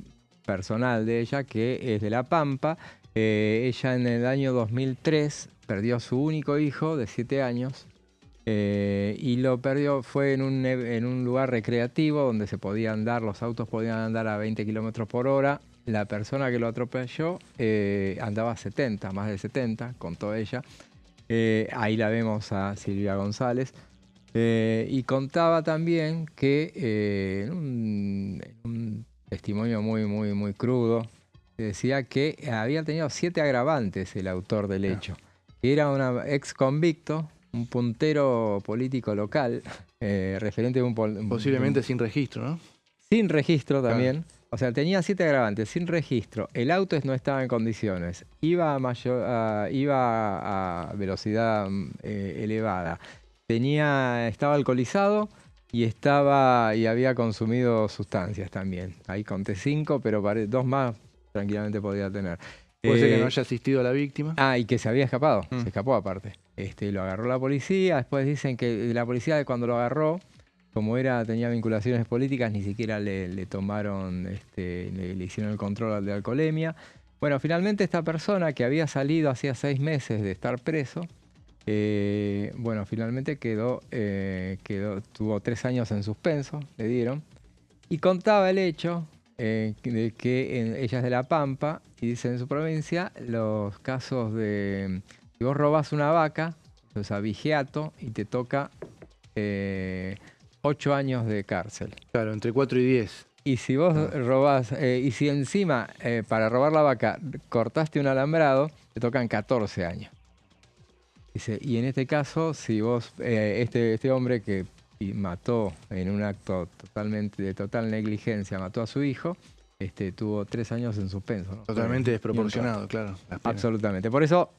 personal de ella, que es de La Pampa. Ella en el año 2003 perdió a su único hijo de 7 años. Y lo perdió, fue en un lugar recreativo donde los autos podían andar a 20 kilómetros por hora. La persona que lo atropelló andaba a 70, más de 70, contó ella. Ahí la vemos a Silvia González. Y contaba también que en un testimonio muy crudo, decía que había tenido 7 agravantes el autor del hecho. Era un ex convicto, un puntero político local, referente de posiblemente sin registro, ¿no? Sin registro también. Claro. O sea, tenía 7 agravantes, sin registro. El auto no estaba en condiciones. Iba a velocidad elevada. Estaba alcoholizado y había consumido sustancias también. Ahí conté 5, pero 2 más tranquilamente podía tener. Puede ser que no haya asistido a la víctima. Y que se había escapado. Se escapó aparte. Lo agarró la policía. Después dicen que la policía, cuando lo agarró, como tenía vinculaciones políticas, ni siquiera le tomaron, le hicieron el control de alcoholemia. Bueno, finalmente esta persona que había salido hacía 6 meses de estar preso, finalmente tuvo 3 años en suspenso, le dieron. Y contaba el hecho de que ella es de La Pampa y dice en su provincia los casos de si vos robás una vaca, o sea, vigiato, y te toca 8 años de cárcel. Claro, entre 4 y 10. Y si vos robás, y si encima para robar la vaca cortaste un alambrado, te tocan 14 años. Dice, y en este caso, si vos, este hombre que mató en un acto de total negligencia, mató a su hijo, tuvo 3 años en suspenso, ¿no? Totalmente desproporcionado, claro. Absolutamente. Por eso,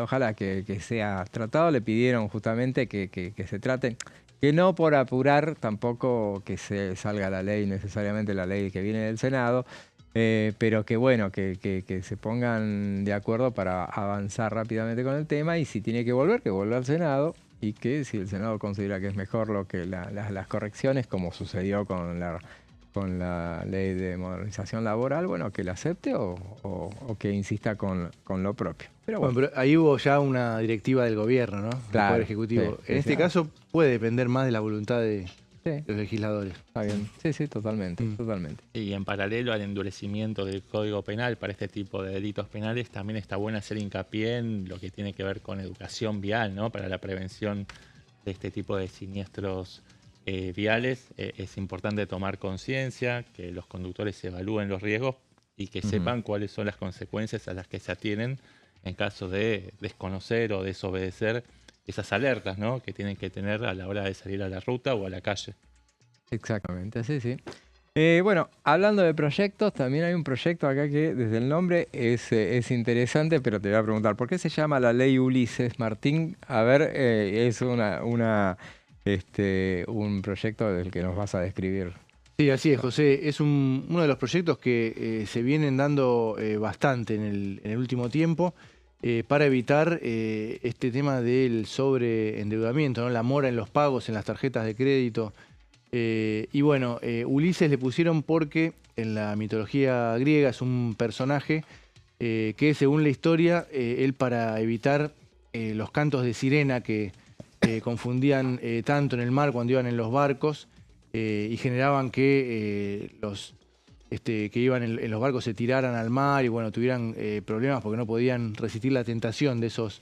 ojalá que sea tratado. Le pidieron justamente que se traten, que no por apurar tampoco que se salga la ley, necesariamente la ley que viene del Senado, pero que bueno, que se pongan de acuerdo para avanzar rápidamente con el tema, y si tiene que vuelva al Senado, y que si el Senado considera que es mejor las correcciones, como sucedió con la ley de modernización laboral, bueno, que la acepte o que insista con lo propio. Pero bueno. Pero ahí hubo ya una directiva del gobierno, ¿no? Del Claro, Poder Ejecutivo. sí, en este caso puede depender más de la voluntad de los legisladores. Está bien. Sí, totalmente. Totalmente. Y en paralelo al endurecimiento del Código Penal para este tipo de delitos penales, también está bueno hacer hincapié en lo que tiene que ver con educación vial, ¿no? Para la prevención de este tipo de siniestros viales. Es importante tomar conciencia, que los conductores evalúen los riesgos y que sepan cuáles son las consecuencias a las que se atienen en caso de desconocer o desobedecer esas alertas, ¿no? Que tienen que tener a la hora de salir a la ruta o a la calle. Exactamente, sí. Bueno, hablando de proyectos, también hay un proyecto acá que desde el nombre es interesante, pero te voy a preguntar, ¿por qué se llama la Ley Ulises, Martín? A ver, es un proyecto del que nos vas a describir. Sí, así es, José. Es uno de los proyectos que se vienen dando bastante en el último tiempo para evitar este tema del sobreendeudamiento, ¿no? La mora en los pagos, en las tarjetas de crédito. Y bueno, Ulises le pusieron porque en la mitología griega es un personaje que, según la historia, él, para evitar los cantos de sirena que confundían tanto en el mar cuando iban en los barcos y generaban que los que iban en los barcos se tiraran al mar y bueno, tuvieran problemas porque no podían resistir la tentación de esos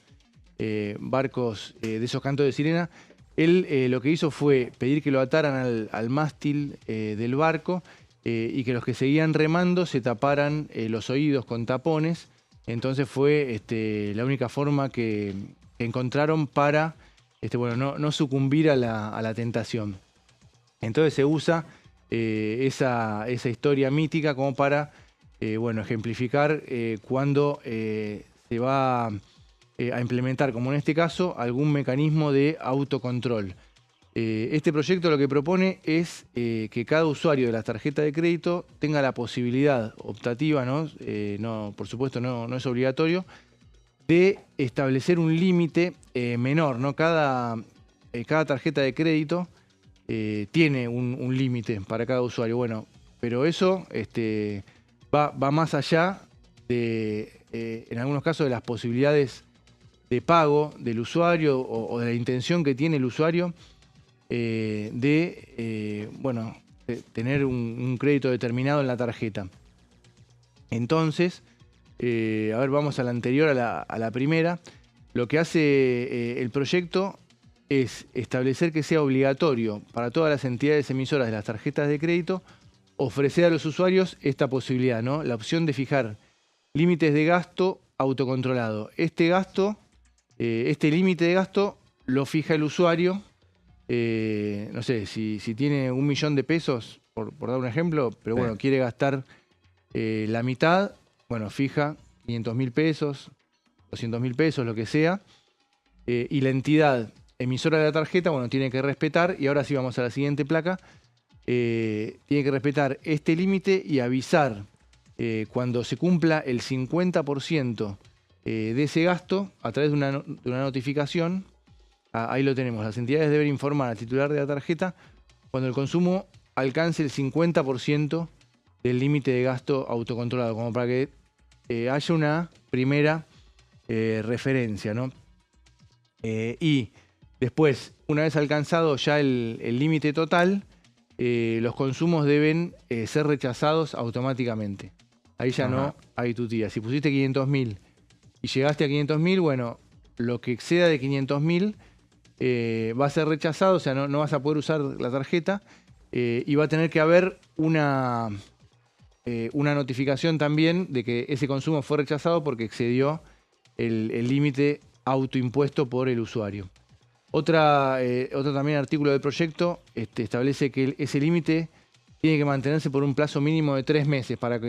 barcos, de esos cantos de sirena. Él lo que hizo fue pedir que lo ataran al mástil del barco y que los que seguían remando se taparan los oídos con tapones. Entonces fue la única forma que encontraron para no sucumbir a la tentación. Entonces se usa esa historia mítica como para ejemplificar cuando se va a implementar, como en este caso, algún mecanismo de autocontrol. Este proyecto lo que propone es que cada usuario de la tarjeta de crédito tenga la posibilidad optativa, ¿no? Por supuesto no es obligatorio, de establecer un límite menor, ¿no? Cada tarjeta de crédito tiene un límite para cada usuario. Bueno, pero eso va más allá de, en algunos casos, de las posibilidades de pago del usuario o de la intención que tiene el usuario de tener un crédito determinado en la tarjeta. Entonces, vamos a la anterior, a la primera. Lo que hace el proyecto es establecer que sea obligatorio para todas las entidades emisoras de las tarjetas de crédito ofrecer a los usuarios esta posibilidad, ¿no? La opción de fijar límites de gasto autocontrolado. Este límite de gasto lo fija el usuario. No sé, si tiene 1 millón de pesos, por dar un ejemplo, pero bueno, quiere gastar la mitad, bueno, fija 500.000 pesos, 200.000 pesos, lo que sea, y la entidad emisora de la tarjeta, bueno, tiene que respetar, y ahora sí vamos a la siguiente placa, tiene que respetar este límite y avisar cuando se cumpla el 50% de ese gasto a través de una notificación. Ahí lo tenemos, las entidades deben informar al titular de la tarjeta cuando el consumo alcance el 50% del límite de gasto autocontrolado, como para que haya una primera referencia, ¿no? Y después, una vez alcanzado ya el límite total, los consumos deben ser rechazados automáticamente. Ahí ya no hay tutía. Si pusiste 500.000 y llegaste a 500.000, bueno, lo que exceda de 500.000 va a ser rechazado, o sea, no vas a poder usar la tarjeta. y va a tener que haber una notificación también de que ese consumo fue rechazado porque excedió el límite autoimpuesto por el usuario. Otro también artículo del proyecto establece que ese límite tiene que mantenerse por un plazo mínimo de 3 meses. ¿Para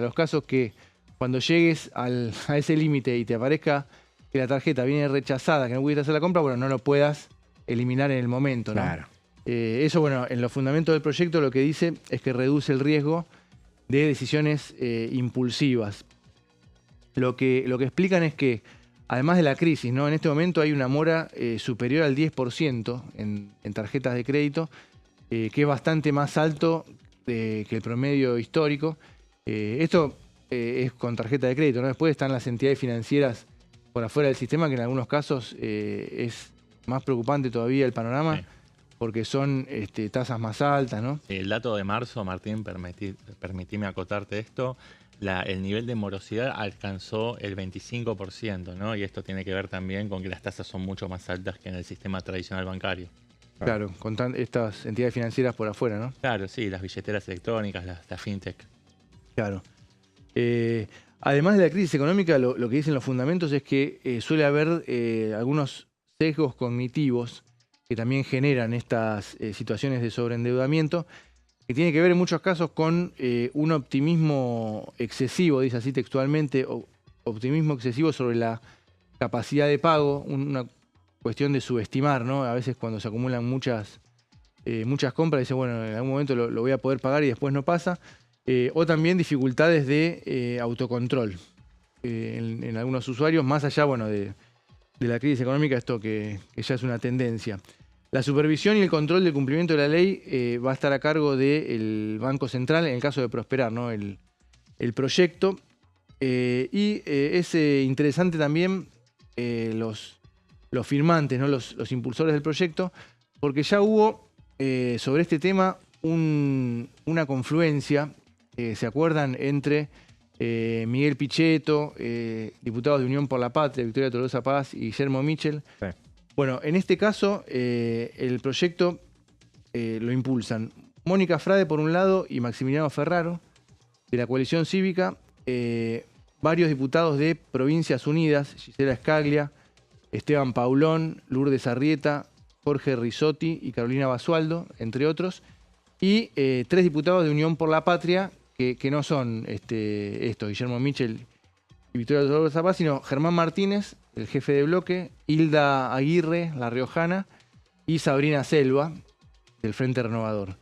los casos que cuando llegues a ese límite y te aparezca que la tarjeta viene rechazada, que no pudiste hacer la compra, bueno, no lo puedas eliminar en el momento, ¿no? Claro. Eso, bueno, en los fundamentos del proyecto lo que dice es que reduce el riesgo de decisiones impulsivas. Lo que explican es que, además de la crisis, ¿no? En este momento hay una mora superior al 10% en tarjetas de crédito, que es bastante más alto que el promedio histórico. Esto es con tarjeta de crédito, ¿no? Después están las entidades financieras por afuera del sistema, que en algunos casos es más preocupante todavía el panorama, sí, porque son tasas más altas, ¿no? El dato de marzo, Martín, permitime acotarte esto, el nivel de morosidad alcanzó el 25%, ¿no? Y esto tiene que ver también con que las tasas son mucho más altas que en el sistema tradicional bancario. Claro, con estas entidades financieras por afuera, ¿no? Claro, sí, las billeteras electrónicas, la fintech. Claro. Además de la crisis económica, lo que dicen los fundamentos es que suele haber algunos sesgos cognitivos que también generan estas situaciones de sobreendeudamiento, que tiene que ver en muchos casos con un optimismo excesivo, dice así textualmente, optimismo excesivo sobre la capacidad de pago, una cuestión de subestimar, ¿no? A veces cuando se acumulan muchas compras, dice, bueno, en algún momento lo voy a poder pagar y después no pasa. O también dificultades de autocontrol en algunos usuarios, más allá, bueno, de la crisis económica, esto que ya es una tendencia. La supervisión y el control del cumplimiento de la ley va a estar a cargo del Banco Central en el caso de prosperar, ¿no? el proyecto. Y es interesante también los firmantes, ¿no? Los impulsores del proyecto, porque ya hubo sobre este tema una confluencia, ¿se acuerdan?, entre Miguel Pichetto, diputados de Unión por la Patria, Victoria Tolosa Paz y Guillermo Michel. Sí. Bueno, en este caso el proyecto lo impulsan Mónica Frade por un lado y Maximiliano Ferraro de la coalición cívica, varios diputados de Provincias Unidas, Gisela Scaglia, Esteban Paulón, Lourdes Arrieta, Jorge Risotti y Carolina Basualdo, entre otros, y 3 diputados de Unión por la Patria, que no son Guillermo Michel y Victoria Tolosa Paz, sino Germán Martínez, el jefe de bloque, Hilda Aguirre, la riojana, y Sabrina Selva, del Frente Renovador.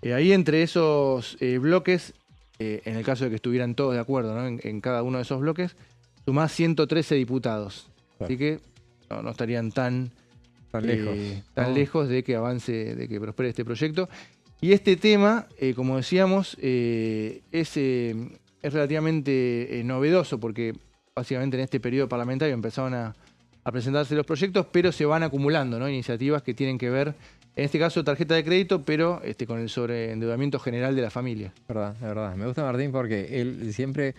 Ahí entre esos bloques, en el caso de que estuvieran todos de acuerdo, ¿no? en cada uno de esos bloques, sumás 113 diputados. Claro. Así que no estarían tan lejos de que avance, de que prospere este proyecto. Y este tema, como decíamos, es relativamente novedoso porque básicamente en este periodo parlamentario empezaron a presentarse los proyectos, pero se van acumulando, ¿no? Iniciativas que tienen que ver, en este caso tarjeta de crédito, pero con el sobreendeudamiento general de la familia. Es verdad. Me gusta Martín porque él siempre,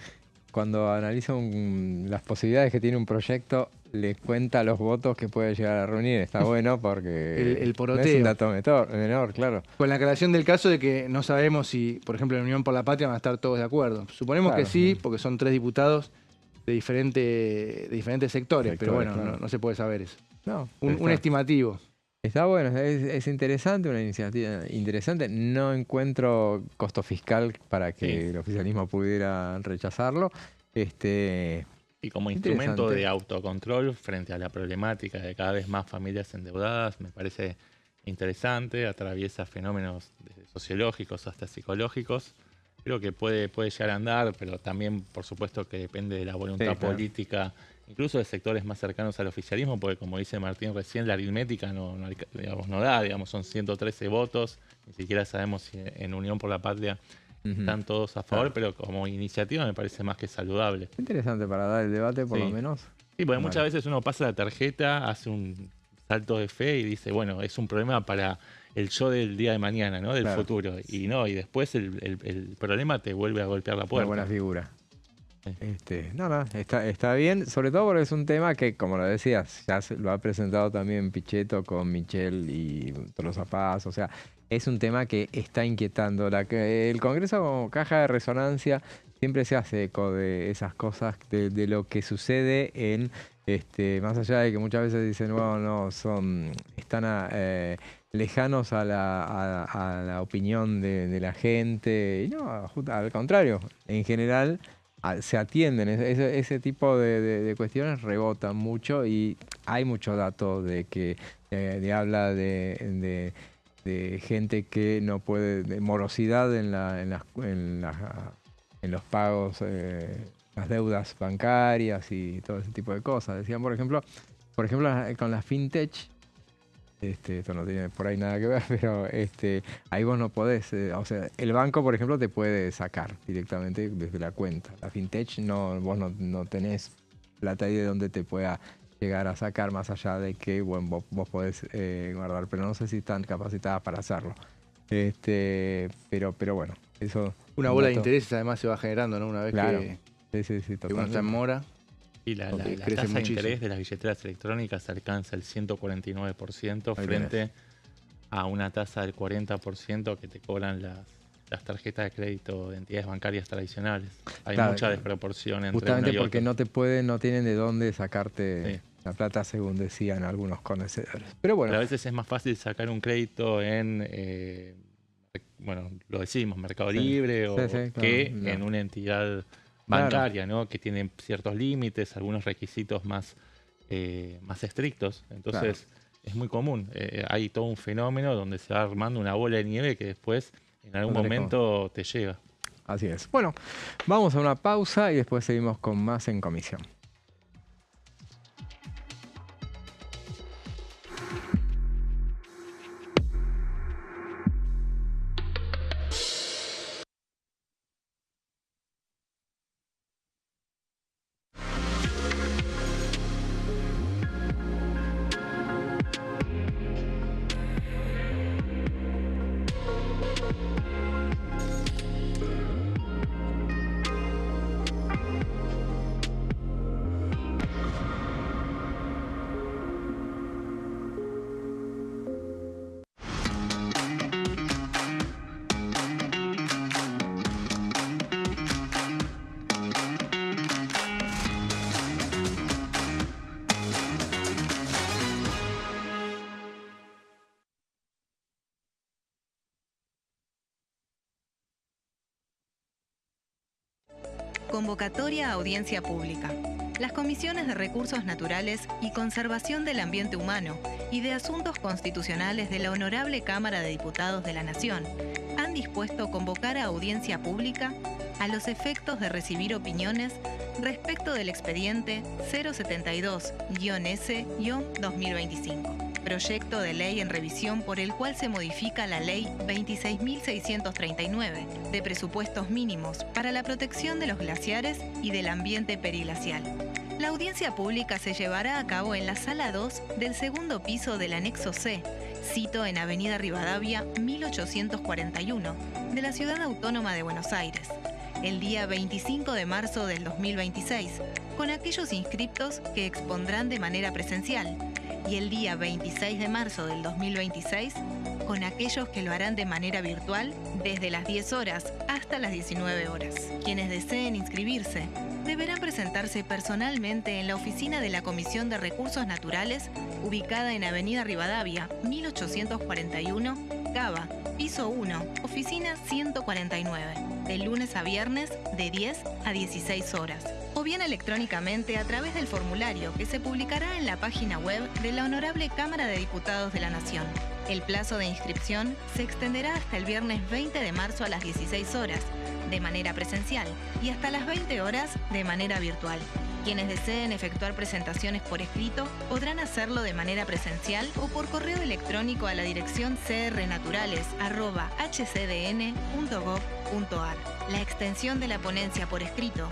cuando analiza las posibilidades que tiene un proyecto, le cuenta los votos que puede llegar a reunir. Está bueno porque el poroteo. No es un dato menor, claro. Con la aclaración del caso de que no sabemos si, por ejemplo, en Unión por la Patria van a estar todos de acuerdo. Suponemos que sí, porque son 3 diputados de diferentes sectores, pero bueno, claro, no se puede saber eso. No, un estimativo. Está bueno, es interesante, una iniciativa interesante. No encuentro costo fiscal para que el oficialismo pudiera rechazarlo. Y como instrumento de autocontrol frente a la problemática de cada vez más familias endeudadas, me parece interesante, atraviesa fenómenos desde sociológicos hasta psicológicos. Creo que puede llegar a andar, pero también, por supuesto, que depende de la voluntad política, incluso de sectores más cercanos al oficialismo, porque como dice Martín recién, la aritmética no da, son 113 votos, ni siquiera sabemos si en Unión por la Patria están todos a favor, pero como iniciativa me parece más que saludable. Interesante para dar el debate, por lo menos. Sí, porque muchas veces uno pasa la tarjeta, hace un salto de fe y dice, bueno, es un problema para el yo del día de mañana, ¿no? Del futuro. Y después el problema te vuelve a golpear la puerta. Una buena figura. Está bien, sobre todo porque es un tema que, como lo decías, ya lo ha presentado también Pichetto con Michel y Tolosa Paz, o sea, es un tema que está inquietando. El Congreso como caja de resonancia siempre se hace eco de esas cosas, de lo que sucede en, más allá de que muchas veces dicen, están lejanos a la opinión de la gente, y no, al contrario, en general se atienden, ese tipo de cuestiones rebotan mucho y hay mucho dato de que habla de gente que no puede, de morosidad en los pagos, las deudas bancarias y todo ese tipo de cosas. Decían, por ejemplo con la fintech, esto no tiene por ahí nada que ver, pero ahí vos no podés, o sea, el banco, por ejemplo, te puede sacar directamente desde la cuenta. La fintech, vos no tenés plata ahí de donde te pueda llegar a sacar, más allá de que vos podés guardar, pero no sé si están capacitadas para hacerlo. Pero bueno, eso... Una bola de intereses además se va generando, ¿no? Una vez que uno está en mora. Y la tasa de interés de las billeteras electrónicas alcanza el 149% frente a una tasa del 40% que te cobran las tarjetas de crédito de entidades bancarias tradicionales. Hay mucha desproporción entre justamente uno y porque otro. no tienen de dónde sacarte la plata, según decían algunos conocedores. Pero bueno. Pero a veces es más fácil sacar un crédito en, lo decimos, Mercado Libre que en una entidad bancaria, ¿no? Que tiene ciertos límites, algunos requisitos más estrictos. Entonces es muy común. Hay todo un fenómeno donde se va armando una bola de nieve que después en algún momento te llega. Así es. Bueno, vamos a una pausa y después seguimos con más en comisión. Convocatoria a audiencia pública. Las comisiones de Recursos Naturales y Conservación del Ambiente Humano y de Asuntos Constitucionales de la Honorable Cámara de Diputados de la Nación han dispuesto convocar a audiencia pública a los efectos de recibir opiniones respecto del expediente 072-S-2025, proyecto de ley en revisión por el cual se modifica la Ley 26.639 de presupuestos mínimos para la protección de los glaciares y del ambiente periglacial. La audiencia pública se llevará a cabo en la Sala 2 del segundo piso del anexo C, sito en Avenida Rivadavia 1841, de la Ciudad Autónoma de Buenos Aires, el día 25 de marzo del 2026, con aquellos inscriptos que expondrán de manera presencial, y el día 26 de marzo del 2026, con aquellos que lo harán de manera virtual desde las 10 horas hasta las 19 horas. Quienes deseen inscribirse deberán presentarse personalmente en la oficina de la Comisión de Recursos Naturales, ubicada en Avenida Rivadavia 1841, Cava, piso 1, oficina 149, de lunes a viernes de 10 a 16 horas, o bien electrónicamente a través del formulario que se publicará en la página web de la Honorable Cámara de Diputados de la Nación. El plazo de inscripción se extenderá hasta el viernes 20 de marzo a las 16 horas, de manera presencial, y hasta las 20 horas de manera virtual. Quienes deseen efectuar presentaciones por escrito podrán hacerlo de manera presencial o por correo electrónico a la dirección crnaturales@hcdn.gov.ar. La extensión de la ponencia por escrito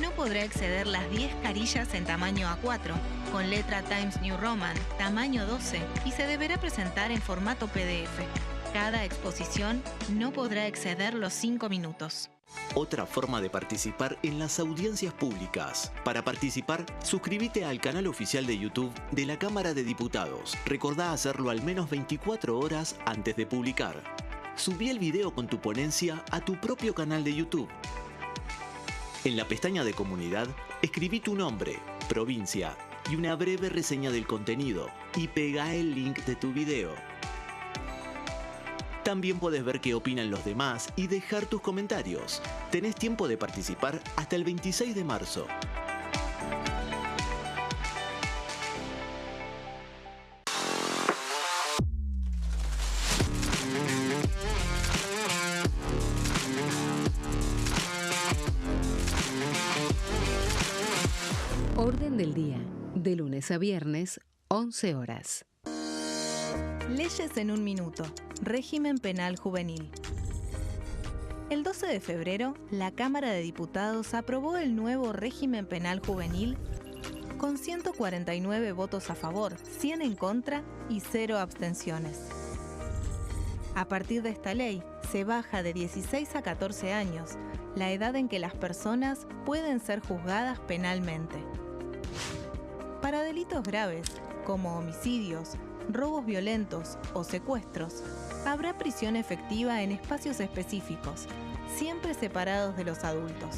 no podrá exceder las 10 carillas en tamaño A4, con letra Times New Roman, tamaño 12, y se deberá presentar en formato PDF. Cada exposición no podrá exceder los 5 minutos. Otra forma de participar en las audiencias públicas. Para participar, suscríbete al canal oficial de YouTube de la Cámara de Diputados. Recordá hacerlo al menos 24 horas antes de publicar. Subí el video con tu ponencia a tu propio canal de YouTube. En la pestaña de comunidad, escribí tu nombre, provincia y una breve reseña del contenido y pegá el link de tu video. También podés ver qué opinan los demás y dejar tus comentarios. Tenés tiempo de participar hasta el 26 de marzo. Orden del día, de lunes a viernes, 11 horas. Leyes en un minuto. Régimen penal juvenil. El 12 de febrero, la Cámara de Diputados aprobó el nuevo régimen penal juvenil con 149 votos a favor, 100 en contra y 0 abstenciones. A partir de esta ley, se baja de 16 a 14 años la edad en que las personas pueden ser juzgadas penalmente. Para delitos graves, como homicidios, robos violentos o secuestros, habrá prisión efectiva en espacios específicos, siempre separados de los adultos.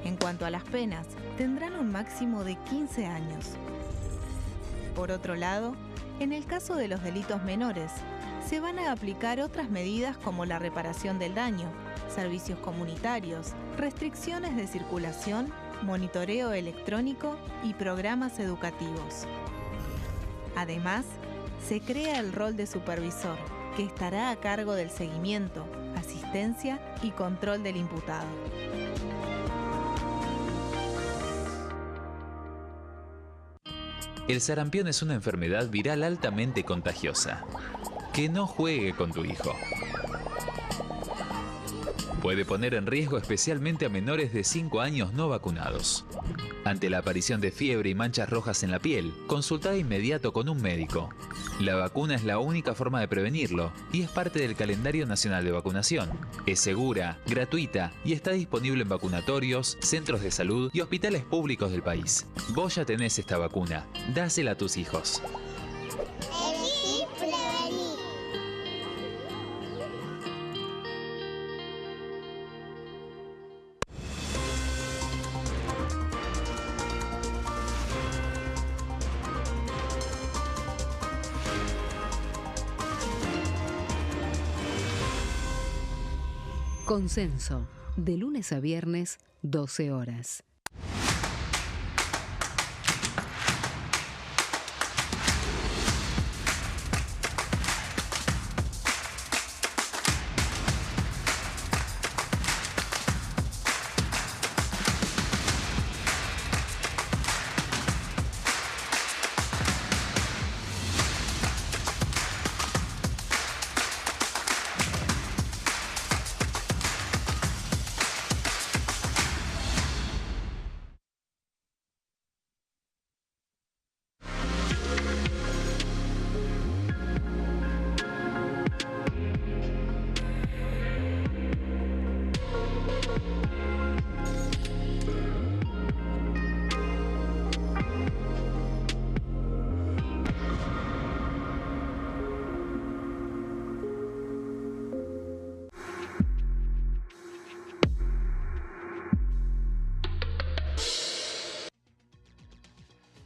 En cuanto a las penas, tendrán un máximo de 15 años. Por otro lado, en el caso de los delitos menores, se van a aplicar otras medidas como la reparación del daño, servicios comunitarios, restricciones de circulación, monitoreo electrónico y programas educativos. Además, se crea el rol de supervisor, que estará a cargo del seguimiento, asistencia y control del imputado. El sarampión es una enfermedad viral altamente contagiosa. Que no juegue con tu hijo. Puede poner en riesgo especialmente a menores de 5 años no vacunados. Ante la aparición de fiebre y manchas rojas en la piel, consulta de inmediato con un médico. La vacuna es la única forma de prevenirlo y es parte del calendario nacional de vacunación. Es segura, gratuita y está disponible en vacunatorios, centros de salud y hospitales públicos del país. Vos ya tenés esta vacuna, dásela a tus hijos. Consenso, de lunes a viernes, 12 horas.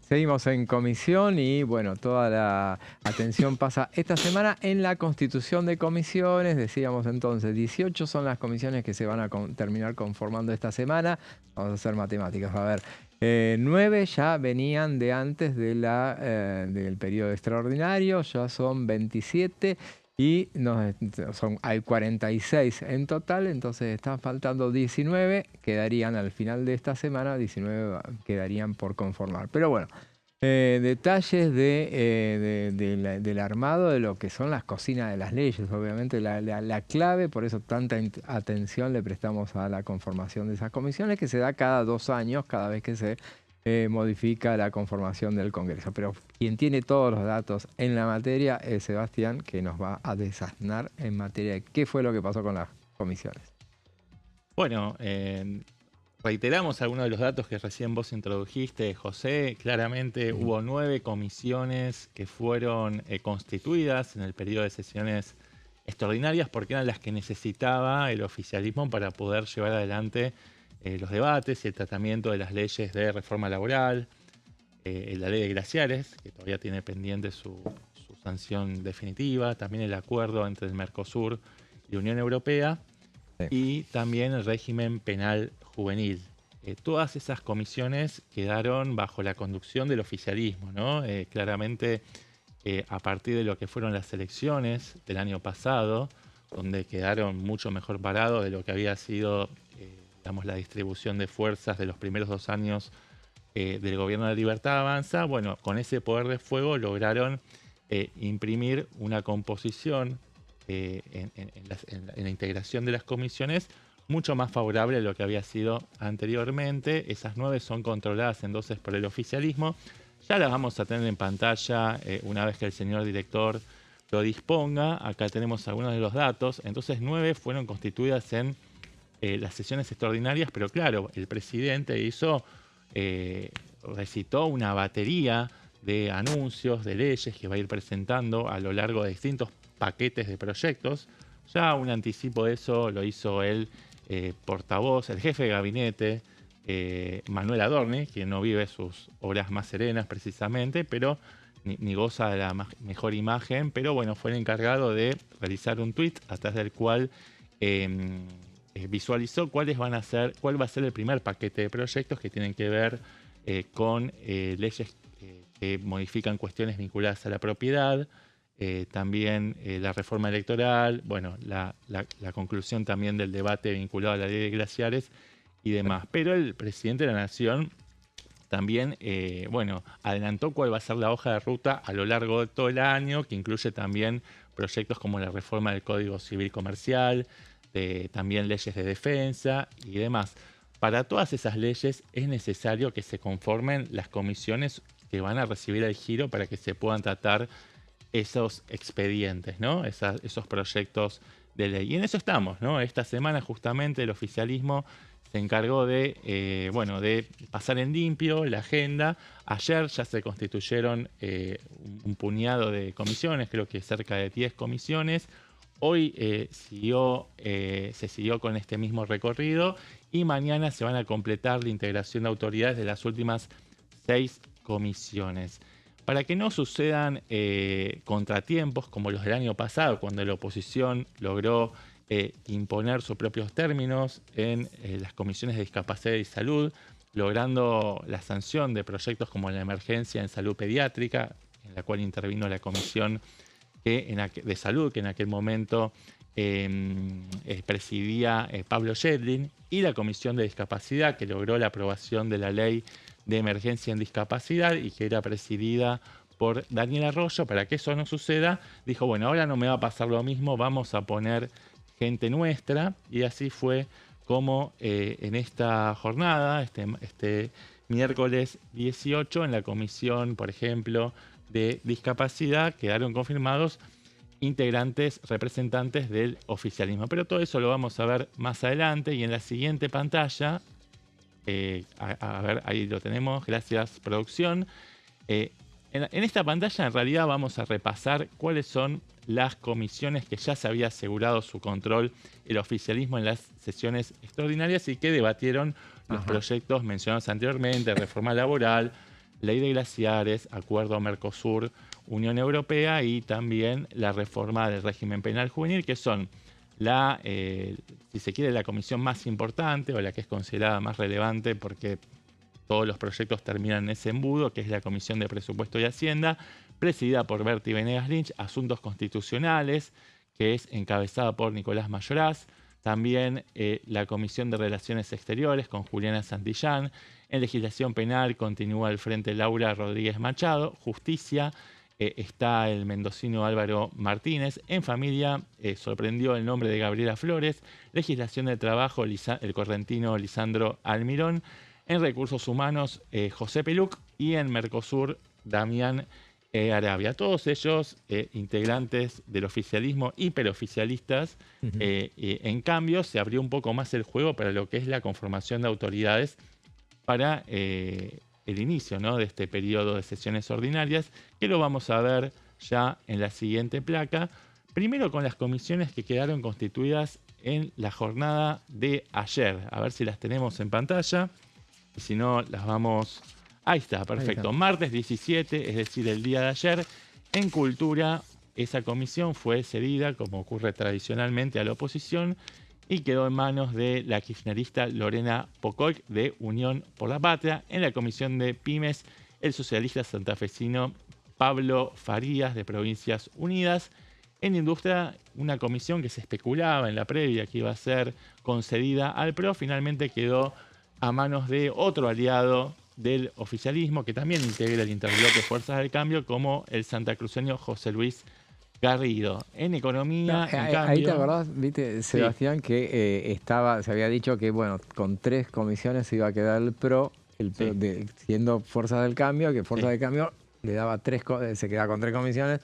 Seguimos en comisión y bueno, toda la atención pasa esta semana en la constitución de comisiones. Decíamos entonces, 18 son las comisiones que se van a terminar conformando esta semana. Vamos a hacer matemáticas, a ver. 9 ya venían de antes de del periodo extraordinario, ya son 27 y hay 46 en total, entonces están faltando 19, quedarían al final de esta semana, 19 quedarían por conformar. Pero bueno, detalles del armado de lo que son las cocinas de las leyes, obviamente la clave, por eso tanta atención le prestamos a la conformación de esas comisiones, que se da cada 2 años, cada vez que se modifica la conformación del Congreso. Pero quien tiene todos los datos en la materia es Sebastián, que nos va a desasnar en materia de qué fue lo que pasó con las comisiones. Bueno, reiteramos algunos de los datos que recién vos introdujiste, José. Claramente hubo 9 comisiones que fueron constituidas en el periodo de sesiones extraordinarias porque eran las que necesitaba el oficialismo para poder llevar adelante los debates y el tratamiento de las leyes de reforma laboral, la ley de glaciares, que todavía tiene pendiente su sanción definitiva, también el acuerdo entre el Mercosur y la Unión Europea, y también el régimen penal juvenil. Todas esas comisiones quedaron bajo la conducción del oficialismo, ¿no? Claramente, a partir de lo que fueron las elecciones del año pasado, donde quedaron mucho mejor parados de lo que había sido digamos, la distribución de fuerzas de los primeros 2 años del gobierno de la Libertad Avanza, bueno, con ese poder de fuego lograron imprimir una composición en la integración de las comisiones mucho más favorable a lo que había sido anteriormente. Esas 9 son controladas entonces por el oficialismo. Ya las vamos a tener en pantalla una vez que el señor director lo disponga. Acá tenemos algunos de los datos. Entonces 9 fueron constituidas en las sesiones extraordinarias, pero claro, el presidente recitó una batería de anuncios, de leyes que va a ir presentando a lo largo de distintos paquetes de proyectos. Ya un anticipo de eso lo hizo el portavoz, el jefe de gabinete, Manuel Adorni, quien no vive sus horas más serenas precisamente, pero ni goza de la mejor imagen, pero bueno, fue el encargado de realizar un tuit a través del cual visualizó cuál va a ser el primer paquete de proyectos que tienen que ver con leyes que modifican cuestiones vinculadas a la propiedad, también la reforma electoral, bueno, la conclusión también del debate vinculado a la ley de glaciares y demás. Pero el presidente de la Nación también, adelantó cuál va a ser la hoja de ruta a lo largo de todo el año, que incluye también proyectos como la reforma del Código Civil Comercial, también leyes de defensa y demás. Para todas esas leyes es necesario que se conformen las comisiones que van a recibir el giro para que se puedan tratar esos expedientes, ¿no? Esos proyectos de ley. Y en eso estamos, ¿no? Esta semana justamente el oficialismo se encargó de pasar en limpio la agenda. Ayer ya se constituyeron un puñado de comisiones, creo que cerca de 10 comisiones. Hoy se siguió con este mismo recorrido y mañana se van a completar la integración de autoridades de las últimas 6 comisiones. Para que no sucedan contratiempos como los del año pasado, cuando la oposición logró imponer sus propios términos en las comisiones de discapacidad y salud, logrando la sanción de proyectos como la emergencia en salud pediátrica, en la cual intervino la comisión de salud, que en aquel momento presidía Pablo Yedlin, y la comisión de discapacidad, que logró la aprobación de la ley de emergencia en discapacidad y que era presidida por Daniel Arroyo. Para que eso no suceda, dijo, bueno, ahora no me va a pasar lo mismo, vamos a poner gente nuestra, y así fue como en esta jornada, este miércoles 18, en la comisión, por ejemplo, de discapacidad, quedaron confirmados integrantes, representantes del oficialismo. Pero todo eso lo vamos a ver más adelante, y en la siguiente pantalla, a ver, ahí lo tenemos, gracias producción. En esta pantalla en realidad vamos a repasar cuáles son las comisiones que ya se había asegurado su control el oficialismo en las sesiones extraordinarias y que debatieron los proyectos mencionados anteriormente: reforma laboral, ley de glaciares, acuerdo Mercosur, Unión Europea, y también la reforma del régimen penal juvenil, que son si se quiere, la comisión más importante o la que es considerada más relevante porque todos los proyectos terminan en ese embudo, que es la Comisión de Presupuesto y Hacienda, presidida por Berti Venegas Lynch. Asuntos Constitucionales, que es encabezada por Nicolás Mayoraz. También la Comisión de Relaciones Exteriores con Juliana Santillán. En Legislación Penal continúa al frente Laura Rodríguez Machado. Justicia está el mendocino Álvaro Martínez. En Familia sorprendió el nombre de Gabriela Flores. Legislación del Trabajo, el correntino Lisandro Almirón. En Recursos Humanos, José Peluc. Y en Mercosur, Damián Arabia. Todos ellos integrantes del oficialismo, hiperoficialistas. En cambio, se abrió un poco más el juego para lo que es la conformación de autoridades para el inicio, ¿no?, de este periodo de sesiones ordinarias, que lo vamos a ver ya en la siguiente placa. Primero con las comisiones que quedaron constituidas en la jornada de ayer. A ver si las tenemos en pantalla. Y si no, las vamos... Ahí está, perfecto. Ahí está. Martes 17, es decir, el día de ayer, en Cultura, esa comisión fue cedida, como ocurre tradicionalmente, a la oposición y quedó en manos de la kirchnerista Lorena Pocock de Unión por la Patria. En la comisión de Pymes, el socialista santafesino Pablo Farías de Provincias Unidas. En Industria, una comisión que se especulaba en la previa que iba a ser concedida al PRO, finalmente quedó a manos de otro aliado del oficialismo, que también integra el interbloque Fuerzas del Cambio, como el santacruceño José Luis Garrido. En Economía, en cambio... Ahí te acordás, viste, Sebastián, sí, que se había dicho que, bueno, con 3 comisiones se iba a quedar el PRO, siendo Fuerzas del Cambio, que Fuerzas del Cambio le daba se quedaba con 3 comisiones,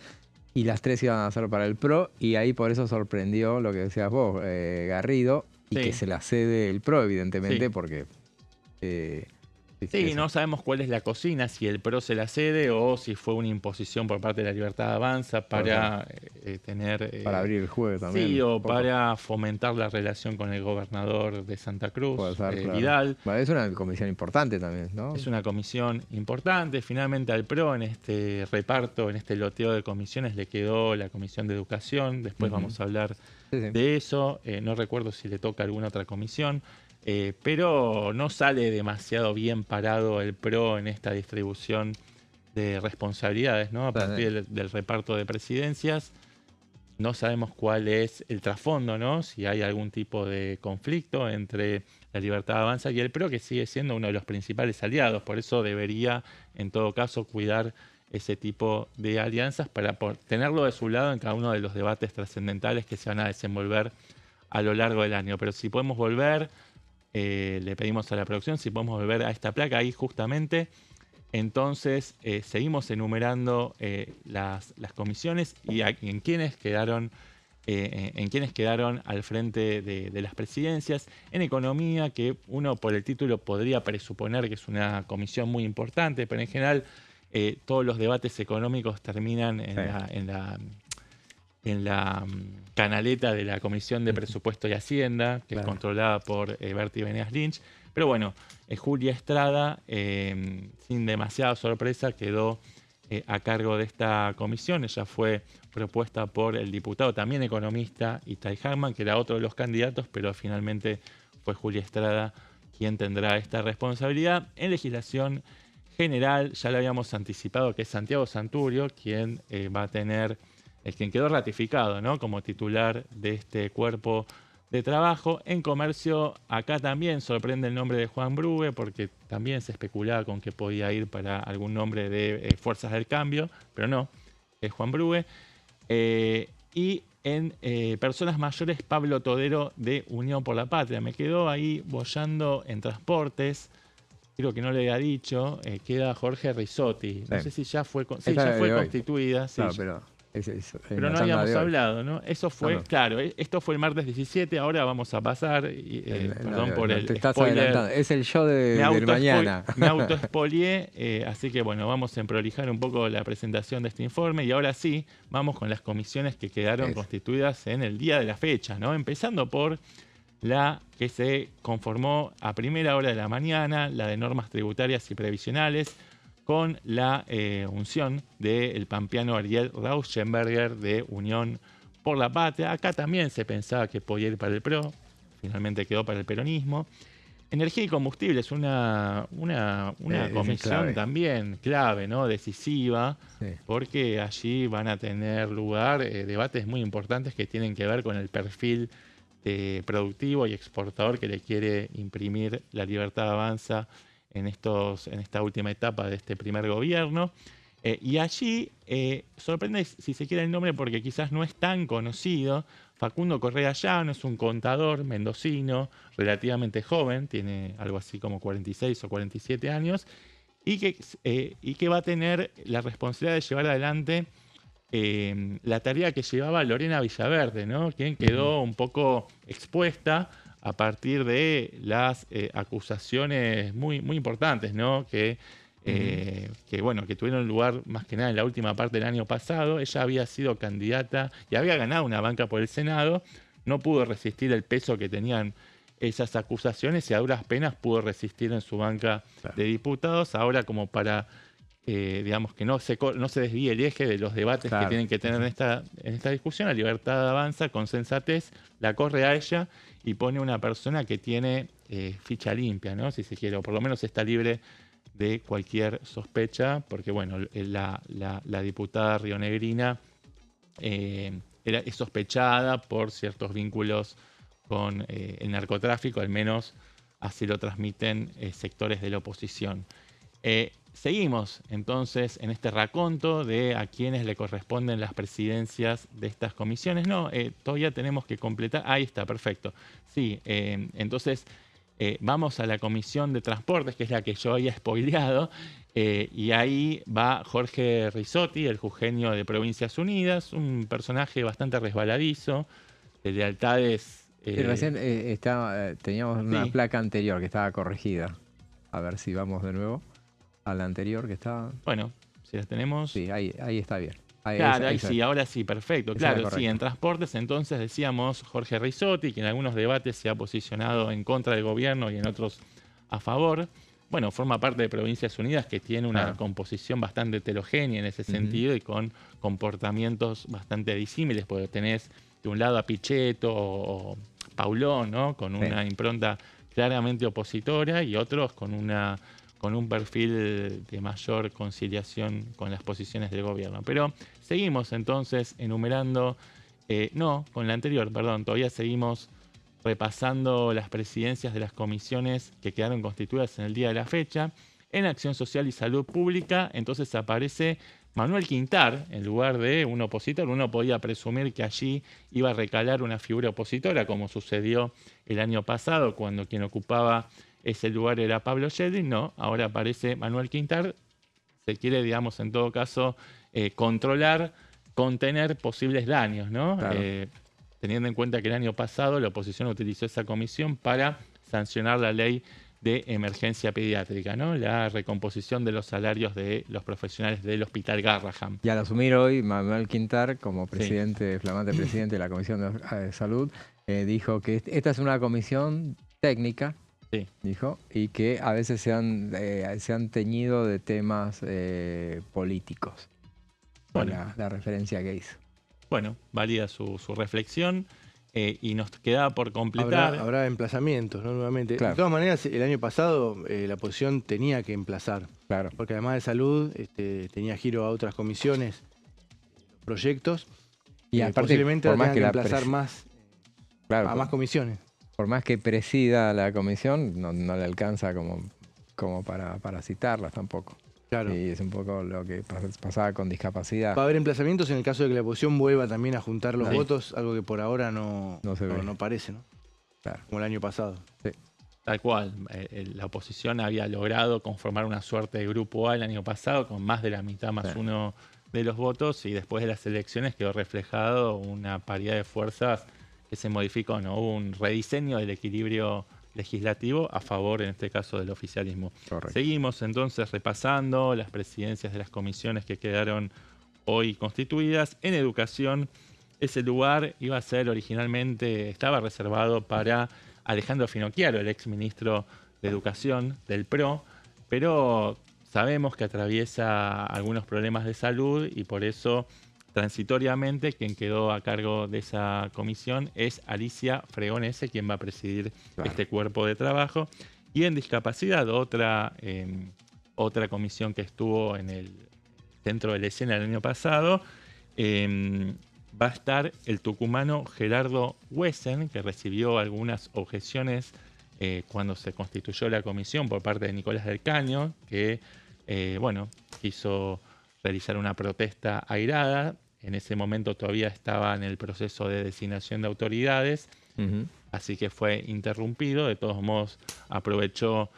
y las 3 iban a ser para el PRO, y ahí por eso sorprendió lo que decías vos, Garrido, y que se la cede el PRO, evidentemente, porque... Sí, no sabemos cuál es la cocina, si el PRO se la cede o si fue una imposición por parte de la Libertad Avanza para tener... para abrir el juego también. Sí, o para fomentar la relación con el gobernador de Santa Cruz, Vidal. Bueno, es una comisión importante también, ¿no? Es una comisión importante. Finalmente al PRO en este reparto, en este loteo de comisiones, le quedó la Comisión de Educación. Después vamos a hablar de eso. No recuerdo si le toca alguna otra comisión. Pero no sale demasiado bien parado el PRO en esta distribución de responsabilidades, ¿no? A partir del reparto de presidencias. No sabemos cuál es el trasfondo, ¿no? Si hay algún tipo de conflicto entre la Libertad Avanza y el PRO, que sigue siendo uno de los principales aliados. Por eso debería, en todo caso, cuidar ese tipo de alianzas para tenerlo de su lado en cada uno de los debates trascendentales que se van a desenvolver a lo largo del año. Pero si podemos volver... le pedimos a la producción si podemos volver a esta placa ahí justamente. Entonces seguimos enumerando las comisiones y en quienes quedaron al frente de las presidencias. En Economía, que uno por el título podría presuponer que es una comisión muy importante, pero en general todos los debates económicos terminan en la canaleta de la Comisión de Presupuesto y Hacienda, que es controlada por Berti Venegas Lynch. Pero bueno, Julia Estrada, sin demasiada sorpresa, quedó a cargo de esta comisión. Ella fue propuesta por el diputado, también economista, Itay Harman, que era otro de los candidatos, pero finalmente fue Julia Estrada quien tendrá esta responsabilidad. En legislación general, ya lo habíamos anticipado, que es Santiago Santurio, quien va a tener... quien quedó ratificado, ¿no?, como titular de este cuerpo de trabajo. En Comercio, acá también sorprende el nombre de Juan Brue, porque también se especulaba con que podía ir para algún nombre de Fuerzas del Cambio, pero no, es Juan Brue. Y en Personas Mayores, Pablo Todero de Unión por la Patria. Me quedó ahí boyando en Transportes, creo que no le había dicho, queda Jorge Risotti. No sé si ya fue, ya fue constituida. Sí, pero no habíamos hablado, ¿no? Eso fue, claro, esto fue el martes 17, ahora vamos a pasar, perdón por el spoiler. Es el show del mañana. Me autoespolié, así que bueno, vamos a emprolijar un poco la presentación de este informe y ahora sí, vamos con las comisiones que quedaron constituidas en el día de la fecha, ¿no? Empezando por la que se conformó a primera hora de la mañana, la de normas tributarias y previsionales, con la unción del pampeano Ariel Rauschenberger de Unión por la Patria. Acá también se pensaba que podía ir para el PRO, finalmente quedó para el peronismo. Energía y combustibles, una comisión también clave, ¿no?, decisiva, porque allí van a tener lugar debates muy importantes que tienen que ver con el perfil productivo y exportador que le quiere imprimir la Libertad Avanza en esta última etapa de este primer gobierno. Y allí sorprende, si se quiere, el nombre, porque quizás no es tan conocido, Facundo Correa Llano es un contador mendocino, relativamente joven, tiene algo así como 46 o 47 años, y que va a tener la responsabilidad de llevar adelante la tarea que llevaba Lorena Villaverde, ¿no? Quien quedó un poco expuesta a partir de las acusaciones muy importantes, ¿no? Que tuvieron lugar más que nada en la última parte del año pasado. Ella había sido candidata y había ganado una banca por el Senado, no pudo resistir el peso que tenían esas acusaciones y a duras penas pudo resistir en su banca de diputados. Ahora, como para digamos que no se desvíe el eje de los debates que tienen que tener en esta discusión, la Libertad Avanza con sensatez la corre a ella y pone una persona que tiene ficha limpia, ¿no? Si se quiere, o por lo menos está libre de cualquier sospecha, porque bueno, la diputada rionegrina es sospechada por ciertos vínculos con el narcotráfico, al menos así lo transmiten sectores de la oposición. Seguimos entonces en este raconto de a quienes le corresponden las presidencias de estas comisiones. No, todavía tenemos que completar. Ahí está, perfecto. Sí, entonces vamos a la Comisión de Transportes, que es la que yo había spoileado, y ahí va Jorge Risotti, el jujeño de Provincias Unidas, un personaje bastante resbaladizo, de lealtades. Recién teníamos una placa anterior que estaba corregida. A ver si vamos de nuevo a la anterior que estaba. Bueno, si las tenemos. Sí, ahí está bien. Claro, sí, ahora sí, perfecto. Claro, sí, en transportes entonces decíamos Jorge Risotti, que en algunos debates se ha posicionado en contra del gobierno y en otros a favor. Bueno, forma parte de Provincias Unidas, que tiene una composición bastante heterogénea en ese sentido y con comportamientos bastante disímiles, porque tenés de un lado a Pichetto o Paulón, ¿no? Con una impronta claramente opositora, y otros con un perfil de mayor conciliación con las posiciones del gobierno. Pero seguimos entonces enumerando, con la anterior, perdón, todavía seguimos repasando las presidencias de las comisiones que quedaron constituidas en el día de la fecha. En Acción Social y Salud Pública, entonces aparece Manuel Quintar en lugar de un opositor. Uno podía presumir que allí iba a recalar una figura opositora, como sucedió el año pasado, cuando quien ocupaba ese lugar era Pablo Yedlin. No, ahora aparece Manuel Quintar. Se quiere, digamos, en todo caso, contener posibles daños, ¿no? Claro. Teniendo en cuenta que el año pasado la oposición utilizó esa comisión para sancionar la ley de emergencia pediátrica, ¿no? La recomposición de los salarios de los profesionales del Hospital Garrahan. Y al asumir hoy, Manuel Quintar, como flamante presidente de la Comisión de Salud, dijo que esta es una comisión técnica, dijo, y que a veces se han teñido de temas políticos. Bueno, la referencia que hizo. Bueno, valida su reflexión. Y nos queda por completar. Habrá emplazamientos, ¿no? Nuevamente. Claro. De todas maneras, el año pasado la oposición tenía que emplazar. Claro. Porque además de salud, tenía giro a otras comisiones, proyectos. Y aparte, posiblemente tengan que emplazar más a más comisiones. Por más que presida la comisión, no le alcanza como para citarlas tampoco. Claro. Y es un poco lo que pasaba con discapacidad. Va a haber emplazamientos en el caso de que la oposición vuelva también a juntar los votos, algo que por ahora no parece, ¿no? Claro. Como el año pasado. Sí. Tal cual. La oposición había logrado conformar una suerte de grupo A el año pasado con más de la mitad más uno de los votos, y después de las elecciones quedó reflejado una paridad de fuerzas que se modificó, ¿no? Hubo un rediseño del equilibrio legislativo a favor, en este caso, del oficialismo. Correcto. Seguimos entonces repasando las presidencias de las comisiones que quedaron hoy constituidas. En educación, ese lugar iba a ser estaba reservado para Alejandro Finocchiaro, el exministro de Educación del PRO, pero sabemos que atraviesa algunos problemas de salud y por eso transitoriamente quien quedó a cargo de esa comisión es Alicia Fregonese, quien va a presidir este cuerpo de trabajo. Y en discapacidad, otra comisión que estuvo en el centro de la escena el año pasado, va a estar el tucumano Gerardo Wesen, que recibió algunas objeciones cuando se constituyó la comisión por parte de Nicolás del Caño, que quiso realizar una protesta airada. en ese momento todavía estaba en el proceso de designación de autoridades, así que fue interrumpido. De todos modos, aprovechó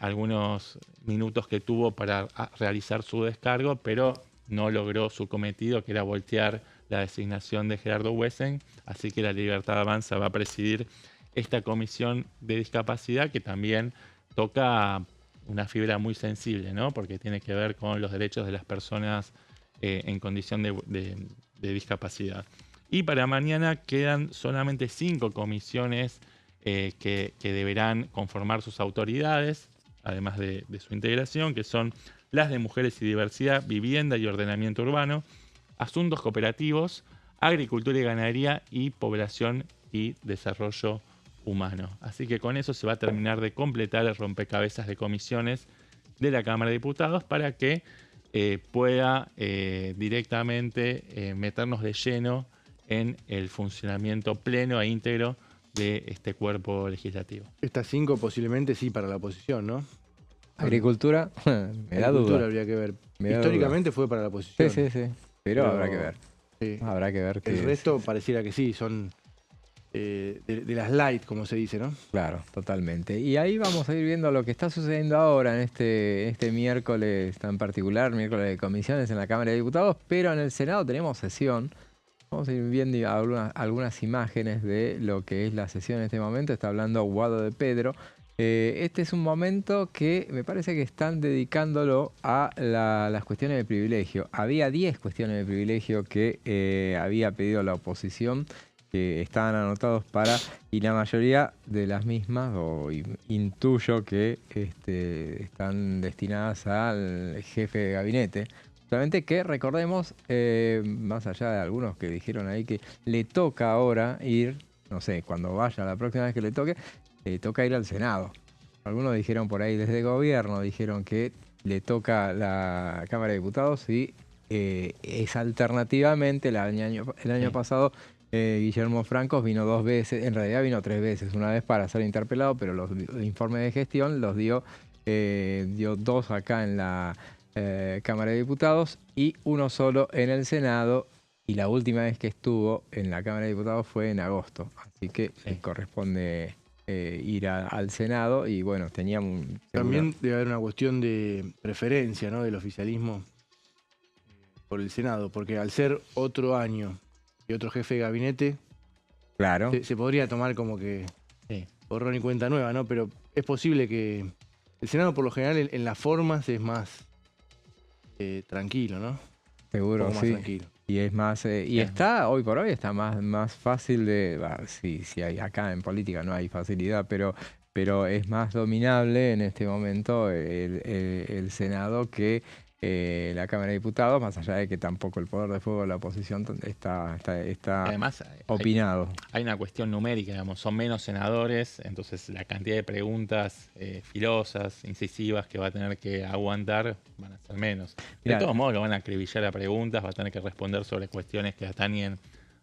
algunos minutos que tuvo para realizar su descargo, pero no logró su cometido, que era voltear la designación de Gerardo Huesen, así que La Libertad Avanza va a presidir esta comisión de discapacidad, que también toca una fibra muy sensible, ¿no? Porque tiene que ver con los derechos de las personas en condición de discapacidad. Y para mañana quedan solamente 5 comisiones que deberán conformar sus autoridades, además de su integración, que son las de Mujeres y Diversidad, Vivienda y Ordenamiento Urbano, Asuntos Cooperativos, Agricultura y Ganadería y Población y Desarrollo Humano. Así que con eso se va a terminar de completar el rompecabezas de comisiones de la Cámara de Diputados para que pueda directamente meternos de lleno en el funcionamiento pleno e íntegro de este cuerpo legislativo. Estas 5 posiblemente sí para la oposición, ¿no? Agricultura, me da duda. Habría que ver. Históricamente fue para la oposición. Sí. Pero habrá que ver. Sí. Habrá que ver. El resto pareciera que sí, son de las light, como se dice, ¿no? Claro, totalmente. Y ahí vamos a ir viendo lo que está sucediendo ahora en este miércoles tan particular, miércoles de comisiones en la Cámara de Diputados, pero en el Senado tenemos sesión. Vamos a ir viendo algunas imágenes de lo que es la sesión en este momento. Está hablando Guado de Pedro. Este es un momento que me parece que están dedicándolo a las cuestiones de privilegio. Había 10 cuestiones de privilegio que había pedido la oposición, que estaban anotados y la mayoría de las mismas, o intuyo que están destinadas al jefe de gabinete. Solamente que recordemos, más allá de algunos que dijeron ahí que le toca ahora ir, no sé, cuando vaya la próxima vez que le toca ir al Senado. Algunos dijeron por ahí desde el gobierno, dijeron que le toca la Cámara de Diputados y es alternativamente, el año pasado Guillermo Francos vino 2 veces, en realidad vino 3 veces, una vez para ser interpelado, pero los informes de gestión los dio 2 acá en la Cámara de Diputados y 1 solo en el Senado, y la última vez que estuvo en la Cámara de Diputados fue en agosto, así que le corresponde ir al Senado. Y bueno, también debe haber una cuestión de preferencia, ¿no?, del oficialismo por el Senado, porque al ser otro año y otro jefe de gabinete, claro, se podría tomar como que borrón y cuenta nueva, ¿no? Pero es posible que el Senado, por lo general, en las formas es más tranquilo, ¿no? Seguro, más sí. Tranquilo. Y es más, hoy por hoy está más fácil de, sí, hay, acá en política no hay facilidad, pero es más dominable en este momento el Senado que la Cámara de Diputados, más allá de que tampoco el poder de fuego de la oposición está además, opinado. Hay una cuestión numérica, digamos, son menos senadores, entonces la cantidad de preguntas filosas, incisivas que va a tener que aguantar van a ser menos. De todos modos lo van a acribillar a preguntas, va a tener que responder sobre cuestiones que atañen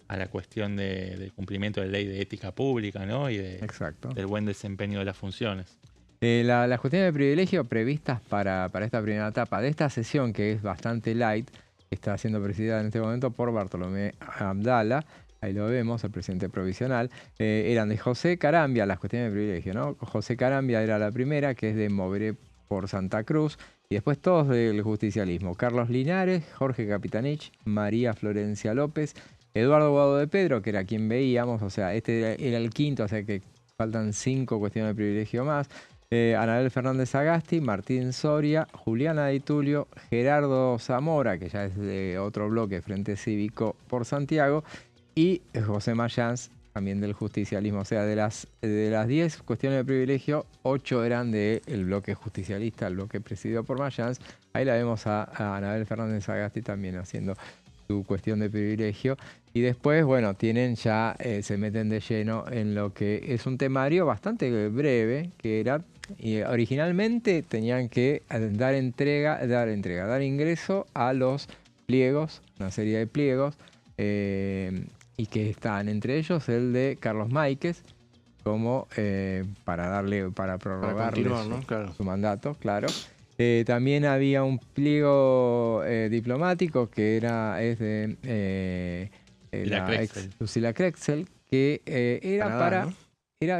a la cuestión del cumplimiento de la ley de ética pública, ¿no? Y del buen desempeño de las funciones. Las cuestiones de privilegio previstas para esta primera etapa de esta sesión, que es bastante light, está siendo presidida en este momento por Bartolomé Abdala, ahí lo vemos, el presidente provisional, eran de José Carambia, las cuestiones de privilegio, ¿no? José Carambia era la primera, que es de Moveré por Santa Cruz, y después todos del justicialismo: Carlos Linares, Jorge Capitanich, María Florencia López, Eduardo Guado de Pedro, que era quien veíamos, o sea, este era el quinto, o sea que faltan 5 cuestiones de privilegio más. Anabel Fernández Agasti, Martín Soria, Juliana Di Tulio, Gerardo Zamora, que ya es de otro bloque, Frente Cívico por Santiago, y José Mayans, también del justicialismo. O sea, de las 10 cuestiones de privilegio, 8 eran del bloque justicialista, el bloque presidido por Mayans. Ahí la vemos a Anabel Fernández Agasti también haciendo su cuestión de privilegio. Y después, bueno, se meten de lleno en lo que es un temario bastante breve, que era, originalmente tenían que dar ingreso a los pliegos, una serie de pliegos, y que están entre ellos el de Carlos Máiquez, como para prorrogarle su mandato, claro. También había un pliego diplomático que es de la ex Lucila Krexel, que era Canadá, ¿no?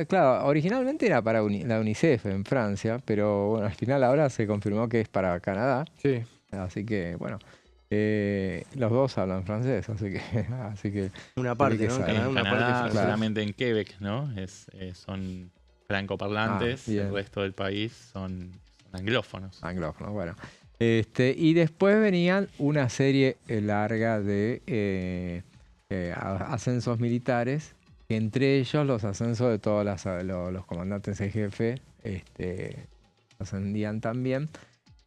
Claro, originalmente era para la UNICEF en Francia, pero bueno, al final ahora se confirmó que es para Canadá. Sí. Así que, bueno, los dos hablan francés, así que una parte, ¿no? Canadá, una parte solamente en Quebec, ¿no? Son francoparlantes, el resto del país son anglófonos. Anglófonos, bueno. Y después venían una serie larga de ascensos militares, entre ellos los ascensos de todos los comandantes en jefe ascendían también.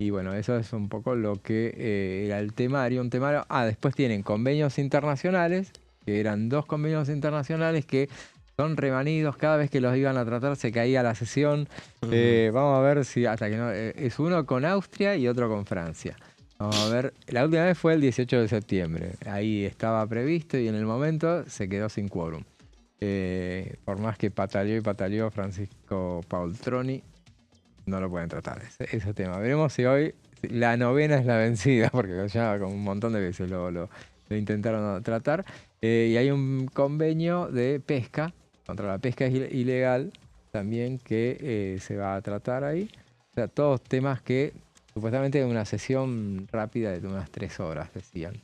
Y bueno, eso es un poco lo que era el temario. Después tienen convenios internacionales, que eran 2 convenios internacionales que son remanidos. Cada vez que los iban a tratar se caía la sesión. Vamos a ver si hasta que no... es uno con Austria y otro con Francia. Vamos a ver. La última vez fue el 18 de septiembre. Ahí estaba previsto y en el momento se quedó sin quórum. Por más que pataleó Francisco Paultroni, no lo pueden tratar ese tema. Veremos si hoy la 9ª es la vencida, porque ya con un montón de veces lo intentaron tratar. Y hay un convenio de pesca, contra la pesca ilegal, también que se va a tratar ahí. O sea, todos temas que supuestamente una sesión rápida de unas 3 horas, decían,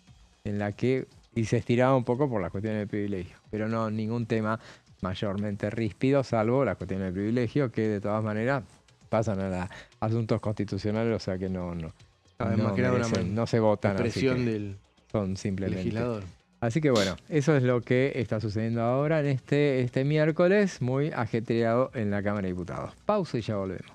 en la que y se estiraba un poco por las cuestiones de privilegio, pero no ningún tema mayormente ríspido, salvo las cuestiones de privilegio, que de todas maneras pasan a asuntos constitucionales, o sea que no se votan. Presión del son simplemente legislador. Así que bueno, eso es lo que está sucediendo ahora en este miércoles, muy ajetreado en la Cámara de Diputados. Pausa y ya volvemos.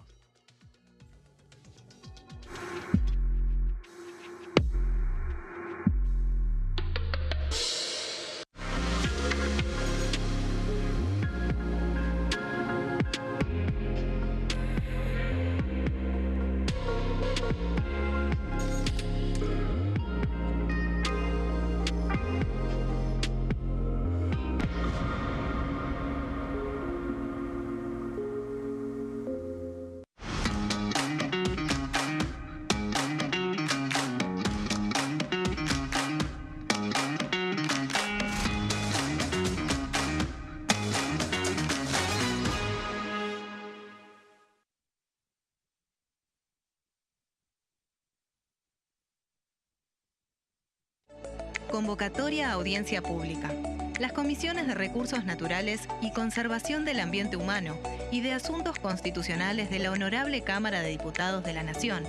Convocatoria a audiencia pública. Las comisiones de Recursos Naturales y Conservación del Ambiente Humano y de Asuntos Constitucionales de la Honorable Cámara de Diputados de la Nación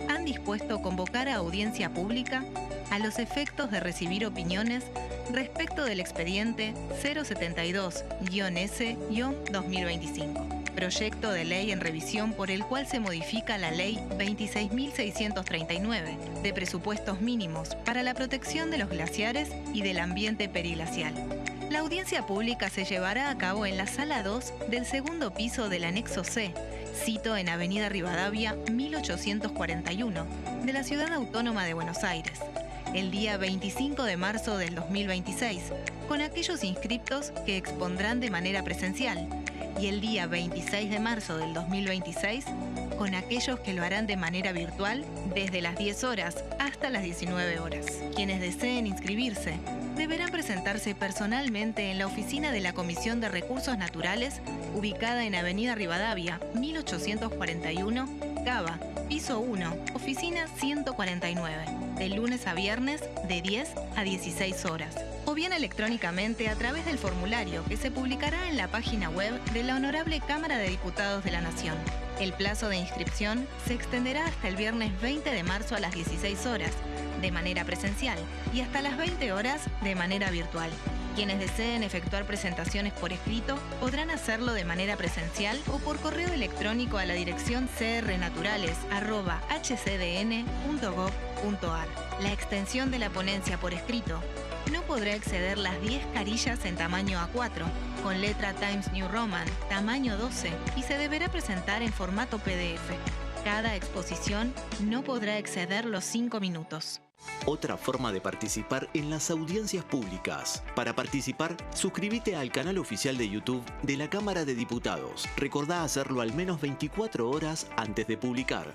han dispuesto convocar a audiencia pública a los efectos de recibir opiniones respecto del expediente 072-S-2025. Proyecto de ley en revisión por el cual se modifica la Ley 26.639 de presupuestos mínimos para la protección de los glaciares y del ambiente periglacial. La audiencia pública se llevará a cabo en la Sala 2 del segundo piso del Anexo C, sito en Avenida Rivadavia 1841, de la Ciudad Autónoma de Buenos Aires, el día 25 de marzo del 2026, con aquellos inscriptos que expondrán de manera presencial, y el día 26 de marzo del 2026, con aquellos que lo harán de manera virtual desde las 10 horas hasta las 19 horas. Quienes deseen inscribirse deberán presentarse personalmente en la oficina de la Comisión de Recursos Naturales, ubicada en Avenida Rivadavia 1841, Cava, piso 1, oficina 149, de lunes a viernes de 10 a 16 horas. O bien electrónicamente a través del formulario que se publicará en la página web de la Honorable Cámara de Diputados de la Nación. El plazo de inscripción se extenderá hasta el viernes 20 de marzo a las 16 horas, de manera presencial, y hasta las 20 horas de manera virtual. Quienes deseen efectuar presentaciones por escrito podrán hacerlo de manera presencial o por correo electrónico a la dirección crnaturales@hcdn.gov.ar. La extensión de la ponencia por escrito no podrá exceder las 10 carillas en tamaño A4, con letra Times New Roman, tamaño 12, y se deberá presentar en formato PDF. Cada exposición no podrá exceder los 5 minutos. Otra forma de participar en las audiencias públicas. Para participar, suscríbete al canal oficial de YouTube de la Cámara de Diputados. Recordá hacerlo al menos 24 horas antes de publicar.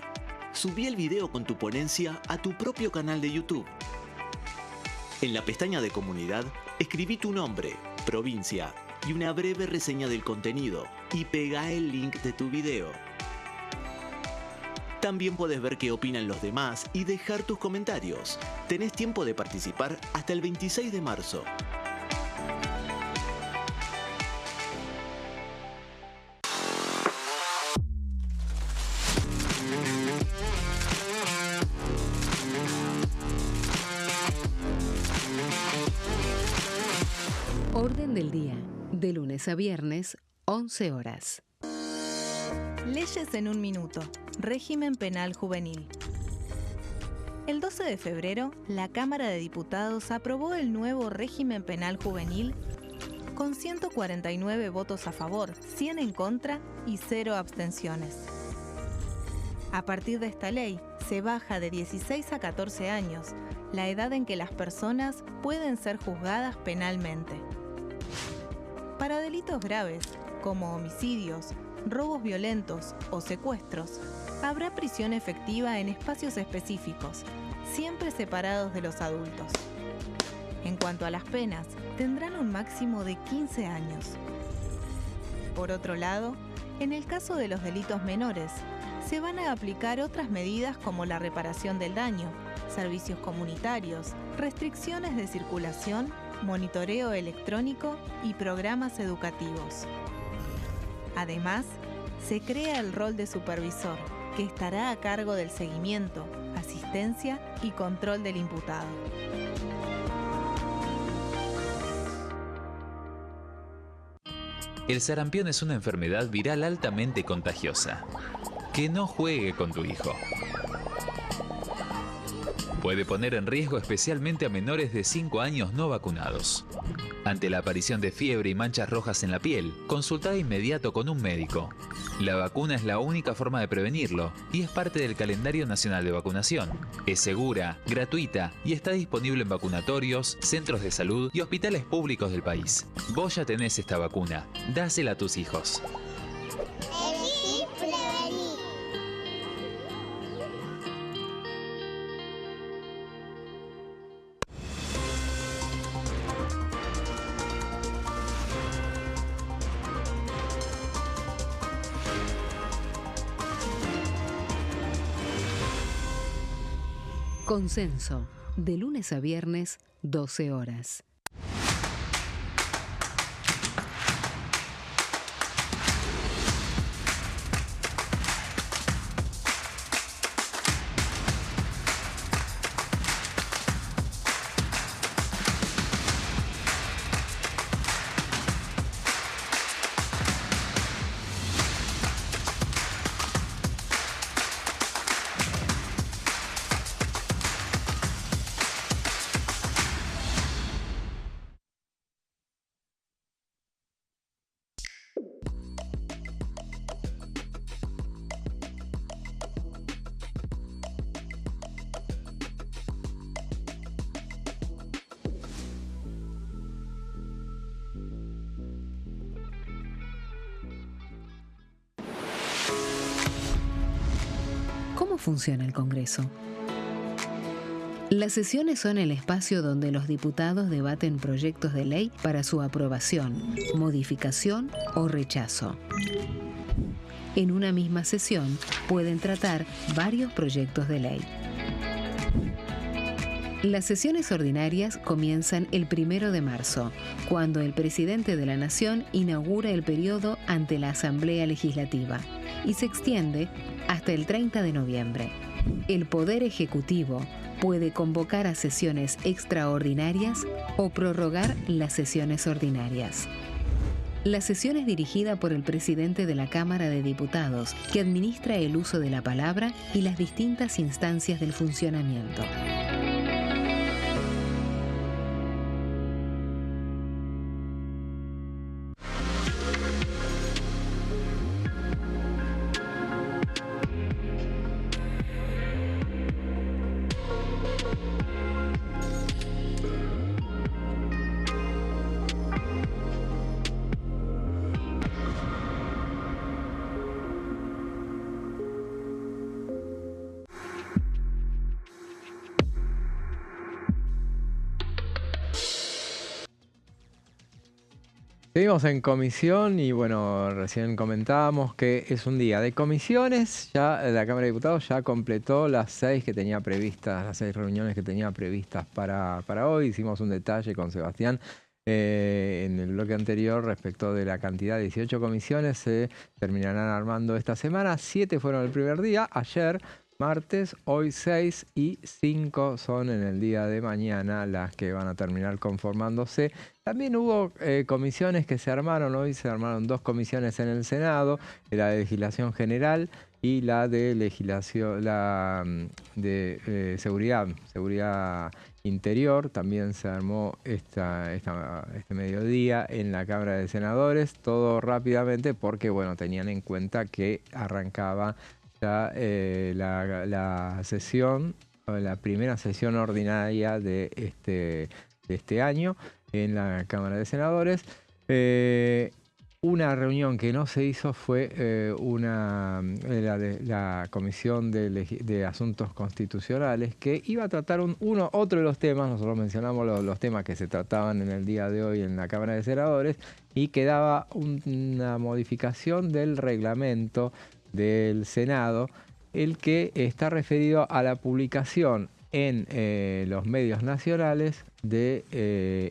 subí el video con tu ponencia a tu propio canal de YouTube. En la pestaña de comunidad, escribí tu nombre, provincia y una breve reseña del contenido y pegá el link de tu video. También podés ver qué opinan los demás y dejar tus comentarios. Tenés tiempo de participar hasta el 26 de marzo. Orden del día, de lunes a viernes, 11 horas. Leyes en un minuto. Régimen penal juvenil. El 12 de febrero, la Cámara de Diputados aprobó el nuevo régimen penal juvenil con 149 votos a favor, 100 en contra y 0 abstenciones. A partir de esta ley, se baja de 16 a 14 años la edad en que las personas pueden ser juzgadas penalmente. Para delitos graves, como homicidios, robos violentos o secuestros, habrá prisión efectiva en espacios específicos, siempre separados de los adultos. En cuanto a las penas, tendrán un máximo de 15 años. Por otro lado, en el caso de los delitos menores, se van a aplicar otras medidas como la reparación del daño, servicios comunitarios, restricciones de circulación, monitoreo electrónico y programas educativos. Además, se crea el rol de supervisor, que estará a cargo del seguimiento, asistencia y control del imputado. El sarampión es una enfermedad viral altamente contagiosa. Que no juegue con tu hijo. Puede poner en riesgo especialmente a menores de 5 años no vacunados. Ante la aparición de fiebre y manchas rojas en la piel, consulta de inmediato con un médico. La vacuna es la única forma de prevenirlo y es parte del calendario nacional de vacunación. Es segura, gratuita y está disponible en vacunatorios, centros de salud y hospitales públicos del país. Vos ya tenés esta vacuna, dásela a tus hijos. Consenso, de lunes a viernes, 12 horas. ¿Cómo funciona el Congreso? Las sesiones son el espacio donde los diputados debaten proyectos de ley para su aprobación, modificación o rechazo. En una misma sesión pueden tratar varios proyectos de ley. Las sesiones ordinarias comienzan el 1 de marzo, cuando el presidente de la Nación inaugura el periodo ante la Asamblea Legislativa y se extiende hasta el 30 de noviembre. El Poder Ejecutivo puede convocar a sesiones extraordinarias o prorrogar las sesiones ordinarias. La sesión es dirigida por el presidente de la Cámara de Diputados, que administra el uso de la palabra y las distintas instancias del funcionamiento. Seguimos en comisión y bueno, recién comentábamos que es un día de comisiones. Ya la Cámara de Diputados ya completó las 6 que tenía previstas, las 6 reuniones que tenía previstas para hoy. Hicimos un detalle con Sebastián en el bloque anterior respecto de la cantidad de 18 comisiones. Se terminarán armando esta semana. 7 fueron el primer día, ayer martes, hoy 6 y 5 son en el día de mañana las que van a terminar conformándose. También hubo comisiones que se armaron, hoy se armaron 2 comisiones en el Senado, la de legislación general y la de legislación, seguridad interior. También se armó este mediodía en la Cámara de Senadores, todo rápidamente porque bueno, tenían en cuenta que arrancaba ya la sesión, la primera sesión ordinaria de este año en la Cámara de Senadores. Una reunión que no se hizo fue la Comisión de Asuntos Constitucionales, que iba a tratar otro de los temas. Nosotros mencionamos los temas que se trataban en el día de hoy en la Cámara de Senadores, y quedaba una modificación del reglamento del Senado, el que está referido a la publicación en los medios nacionales de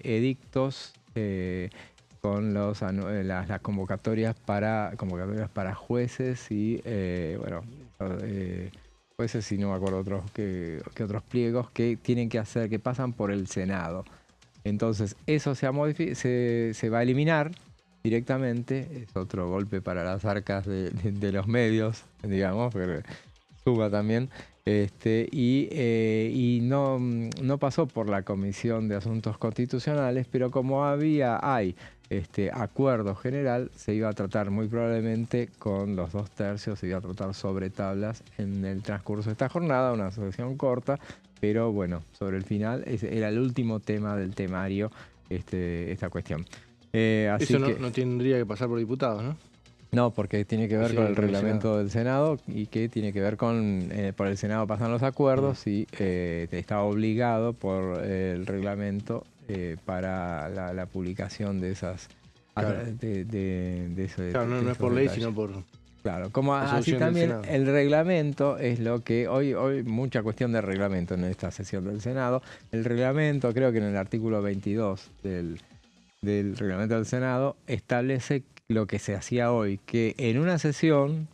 edictos con las convocatorias para jueces y jueces, y no me acuerdo que otros pliegos que tienen que hacer, que pasan por el Senado. Entonces eso se va a eliminar directamente. Es otro golpe para las arcas de los medios, digamos, pero suba también. Y no pasó por la Comisión de Asuntos Constitucionales, pero como hay acuerdo general, se iba a tratar muy probablemente con los 2/3, se iba a tratar sobre tablas en el transcurso de esta jornada, una sesión corta, pero bueno, sobre el final era el último tema del temario esta cuestión. Eso no tendría que pasar por diputados, ¿no? No, porque tiene que ver con el reglamento del Senado, y que tiene que ver con, por el Senado pasan los acuerdos y está obligado por el reglamento para la publicación de esas... Claro, no es por ley, sino por... Claro, como así también el reglamento es lo que hoy mucha cuestión de reglamento en esta sesión del Senado. El reglamento, creo que en el artículo 22 del reglamento del Senado, establece lo que se hacía hoy, que en una sesión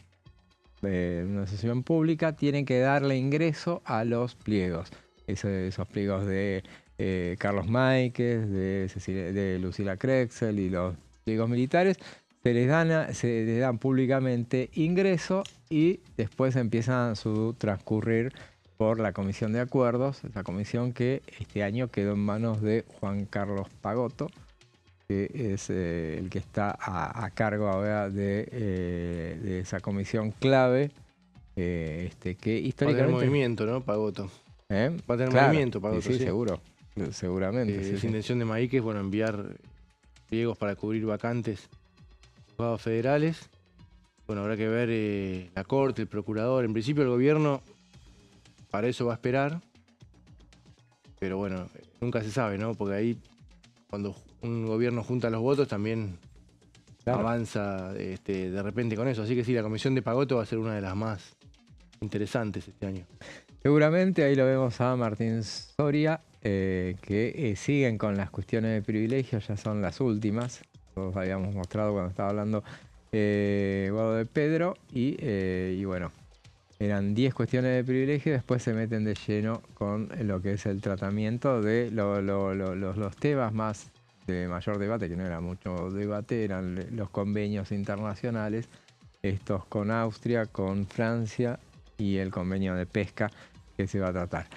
pública tienen que darle ingreso a los pliegos. Esos pliegos de Carlos Máiquez, de Lucila Krexel y los pliegos militares, se les dan públicamente ingreso, y después empiezan su transcurrir por la Comisión de Acuerdos, la comisión que este año quedó en manos de Juan Carlos Pagotto, que es el que está a cargo ahora de esa comisión clave, que históricamente... Va a tener movimiento, ¿no, Pagotto? Va a tener movimiento, Pagotto, sí. Seguramente. Es intención de Máiquez, enviar pliegos para cubrir vacantes en juzgados federales. Bueno, habrá que ver la Corte, el Procurador. En principio el gobierno para eso va a esperar, pero bueno, nunca se sabe, ¿no? Porque ahí, cuando un gobierno junta los votos, también avanza de repente con eso. Así que sí, la comisión de Pagotto va a ser una de las más interesantes este año. Seguramente ahí lo vemos a Martín Soria, que siguen con las cuestiones de privilegios, ya son las últimas. Todos habíamos mostrado cuando estaba hablando Guado de Pedro, y bueno, eran 10 cuestiones de privilegio. Después se meten de lleno con lo que es el tratamiento de los temas más de mayor debate, que no era mucho debate, eran los convenios internacionales, estos con Austria, con Francia, y el convenio de pesca que se va a tratar.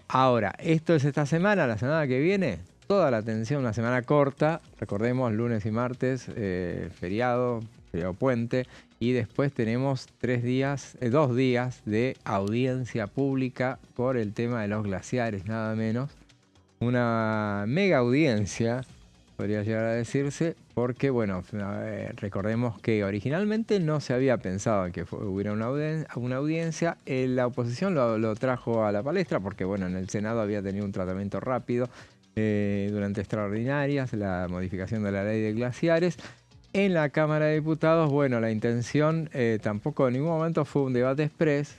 Ahora, esto es esta semana. La semana que viene, toda la atención, una semana corta, recordemos, lunes y martes, feriado puente, y después tenemos 2 días de audiencia pública por el tema de los glaciares, nada menos. Una mega audiencia, podría llegar a decirse, porque, bueno, recordemos que originalmente no se había pensado en que hubiera una audiencia. La oposición lo trajo a la palestra porque, bueno, en el Senado había tenido un tratamiento rápido durante extraordinarias, la modificación de la ley de glaciares. En la Cámara de Diputados, bueno, la intención tampoco en ningún momento fue un debate express,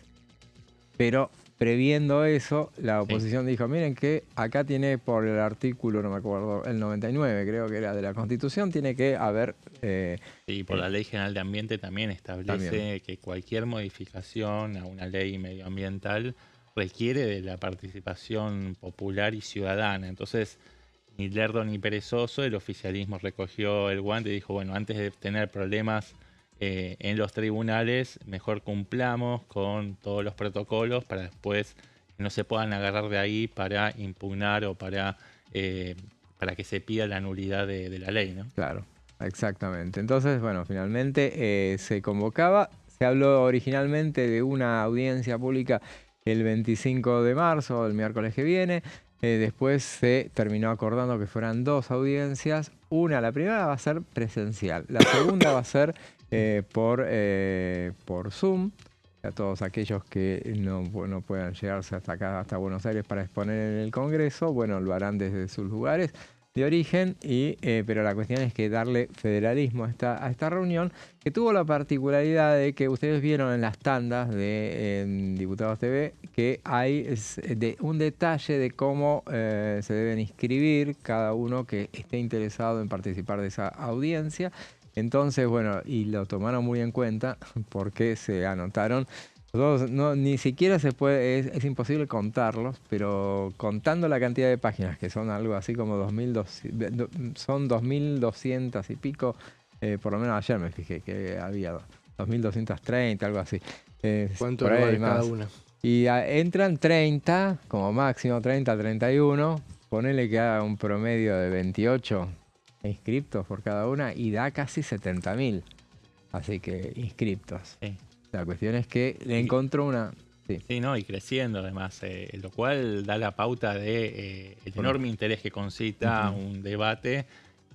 pero previendo eso, la oposición dijo, miren que acá tiene por el artículo, no me acuerdo, el 99 creo que era de la Constitución, tiene que haber... y por la Ley General de Ambiente también establece que cualquier modificación a una ley medioambiental requiere de la participación popular y ciudadana. Entonces, ni lerdo ni perezoso, el oficialismo recogió el guante y dijo, bueno, antes de tener problemas en los tribunales, mejor cumplamos con todos los protocolos para después no se puedan agarrar de ahí para impugnar o para que se pida la nulidad de la ley, ¿no? Claro, exactamente. Entonces, bueno, finalmente se convocaba, se habló originalmente de una audiencia pública el 25 de marzo, el miércoles que viene. Después se terminó acordando que fueran 2 audiencias. La primera va a ser presencial, la segunda va a ser por Zoom. A todos aquellos que no puedan llegarse hasta acá, hasta Buenos Aires para exponer en el Congreso, bueno, lo harán desde sus lugares de origen, pero la cuestión es que darle federalismo a esta reunión, que tuvo la particularidad de que ustedes vieron en las tandas de Diputados TV que hay un detalle de cómo se deben inscribir cada uno que esté interesado en participar de esa audiencia. Entonces, bueno, y lo tomaron muy en cuenta porque se anotaron. Ni siquiera se puede, es imposible contarlos, pero contando la cantidad de páginas, que son algo así como 2.200 y pico, por lo menos ayer me fijé que había 2.230, algo así. ¿Cuánto hay cada una? Y entran 30, como máximo 30, 31, ponele que haga un promedio de 28 inscriptos por cada una y da casi 70.000, así que inscriptos. Sí. La cuestión es que le encontró una... Sí, no, y creciendo además, lo cual da la pauta de el enorme interés que concita un debate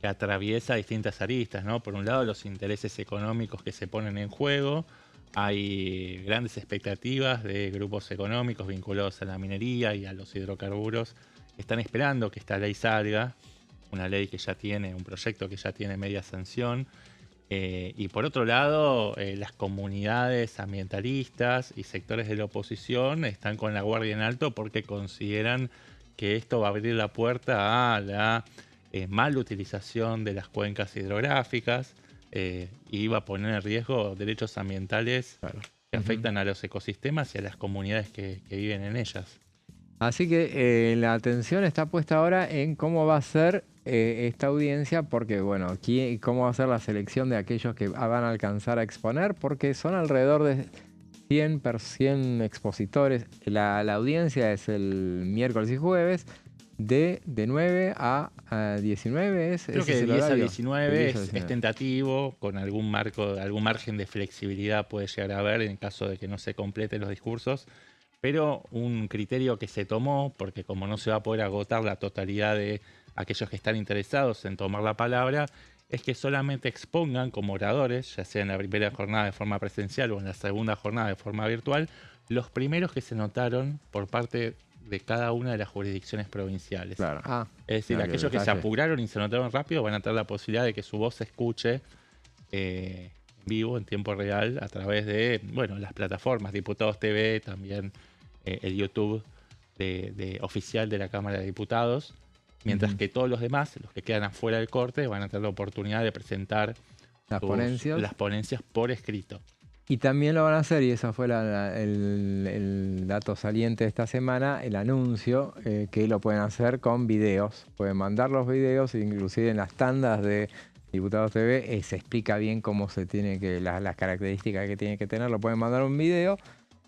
que atraviesa distintas aristas, ¿no? Por un lado, los intereses económicos que se ponen en juego. Hay grandes expectativas de grupos económicos vinculados a la minería y a los hidrocarburos que están esperando que esta ley salga, una ley que ya tiene, un proyecto que ya tiene media sanción. Y por otro lado, las comunidades ambientalistas y sectores de la oposición están con la guardia en alto porque consideran que esto va a abrir la puerta a la mala utilización de las cuencas hidrográficas y va a poner en riesgo derechos ambientales que afectan a los ecosistemas y a las comunidades que viven en ellas. Así que la atención está puesta ahora en cómo va a ser esta audiencia, porque bueno, cómo va a ser la selección de aquellos que van a alcanzar a exponer, porque son alrededor de 100 expositores. La audiencia es el miércoles y jueves de 9 a 19. Creo que de 10 a 19 es tentativo, con algún margen de flexibilidad puede llegar a haber en caso de que no se completen los discursos. Pero un criterio que se tomó, porque como no se va a poder agotar la totalidad de aquellos que están interesados en tomar la palabra, es que solamente expongan como oradores, ya sea en la primera jornada de forma presencial o en la segunda jornada de forma virtual, los primeros que se notaron por parte de cada una de las jurisdicciones provinciales. Claro. Es decir, aquellos que se apuraron y se notaron rápido van a tener la posibilidad de que su voz se escuche en vivo, en tiempo real, a través de las plataformas, Diputados TV, también el YouTube oficial de la Cámara de Diputados, mientras que todos los demás, los que quedan afuera del corte, van a tener la oportunidad de presentar las ponencias por escrito. Y también lo van a hacer, y eso fue el dato saliente de esta semana, el anuncio, que lo pueden hacer con videos. Pueden mandar los videos, inclusive en las tandas de Diputados TV se explica bien cómo se tiene las características que tiene que tener. Lo pueden mandar un video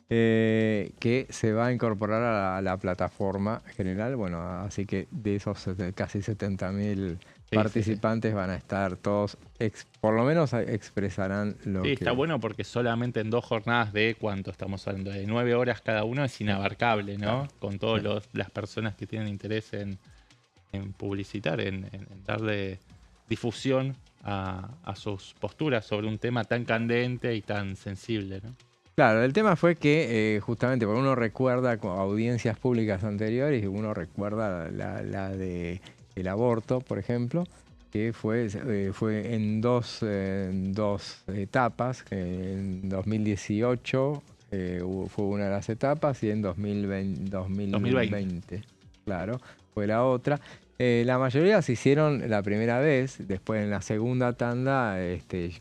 que se va a incorporar a la plataforma general. Bueno, así que de esos casi 70.000 participantes van a estar todos, por lo menos expresarán lo que... Sí, está bueno porque solamente en 2 jornadas de ¿cuánto estamos hablando? De 9 horas cada uno es inabarcable, ¿no? Claro. Con todas las personas que tienen interés en publicitar, en darle difusión a sus posturas sobre un tema tan candente y tan sensible, ¿no? Claro, el tema fue que justamente porque uno recuerda audiencias públicas anteriores y uno recuerda la de el aborto, por ejemplo, que fue en dos etapas. En 2018 fue una de las etapas y en 2020, claro, fue la otra. La mayoría se hicieron la primera vez, después en la segunda tanda,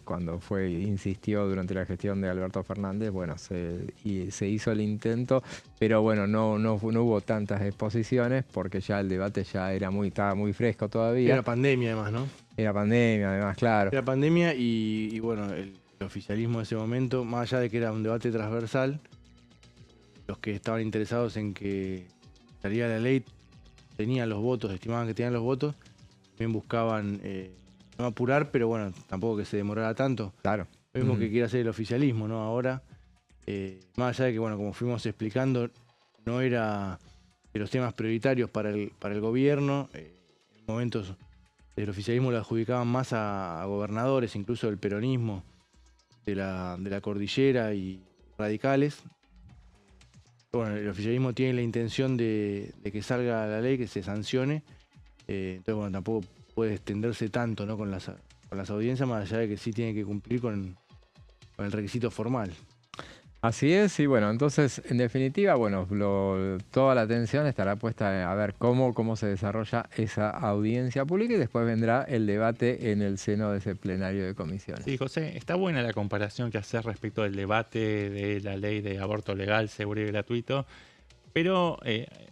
cuando insistió durante la gestión de Alberto Fernández, bueno, se hizo el intento, pero bueno, no hubo tantas exposiciones porque ya el debate ya estaba muy fresco todavía. Era pandemia además, ¿no? Era pandemia además, claro. Era pandemia y bueno, el oficialismo en ese momento, más allá de que era un debate transversal, los que estaban interesados en que saliera la ley tenían los votos, estimaban que tenían los votos, también buscaban no apurar, pero bueno, tampoco que se demorara tanto. Claro. Lo mismo que quiere hacer el oficialismo, ¿no? Ahora, más allá de que, bueno, como fuimos explicando, no era de los temas prioritarios para el gobierno. En momentos del oficialismo lo adjudicaban más a gobernadores, incluso del peronismo, de la cordillera y radicales. Bueno, el oficialismo tiene la intención de que salga la ley, que se sancione. Entonces, bueno, tampoco puede extenderse tanto, ¿no? con las audiencias, más allá de que sí tiene que cumplir con el requisito formal. Así es, y bueno, entonces, en definitiva, bueno, toda la atención estará puesta a ver cómo se desarrolla esa audiencia pública y después vendrá el debate en el seno de ese plenario de comisiones. Sí, José, está buena la comparación que haces respecto del debate de la ley de aborto legal, seguro y gratuito, pero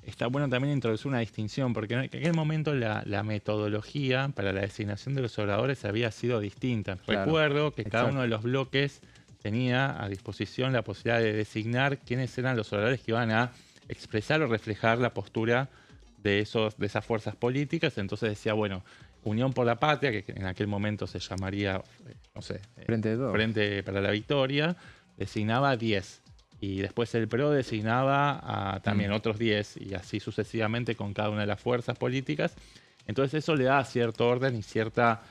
está bueno también introducir una distinción, porque en aquel momento la metodología para la designación de los oradores había sido distinta. Claro, recuerdo que cada uno de los bloques tenía a disposición la posibilidad de designar quiénes eran los oradores que iban a expresar o reflejar la postura de esas fuerzas políticas. Entonces decía, bueno, Unión por la Patria, que en aquel momento se llamaría, no sé, Frente para la Victoria, designaba 10. Y después el PRO designaba a también otros 10, y así sucesivamente con cada una de las fuerzas políticas. Entonces eso le da cierto orden y cierta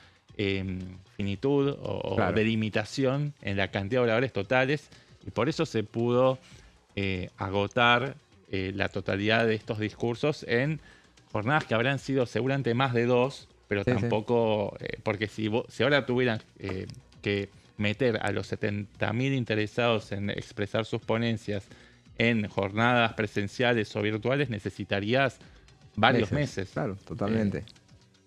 finitud o delimitación en la cantidad de oradores totales, y por eso se pudo agotar la totalidad de estos discursos en jornadas que habrán sido seguramente más de 2, pero tampoco, porque si ahora tuvieran que meter a los 70.000 interesados en expresar sus ponencias en jornadas presenciales o virtuales, necesitarías varios meses. Claro, totalmente.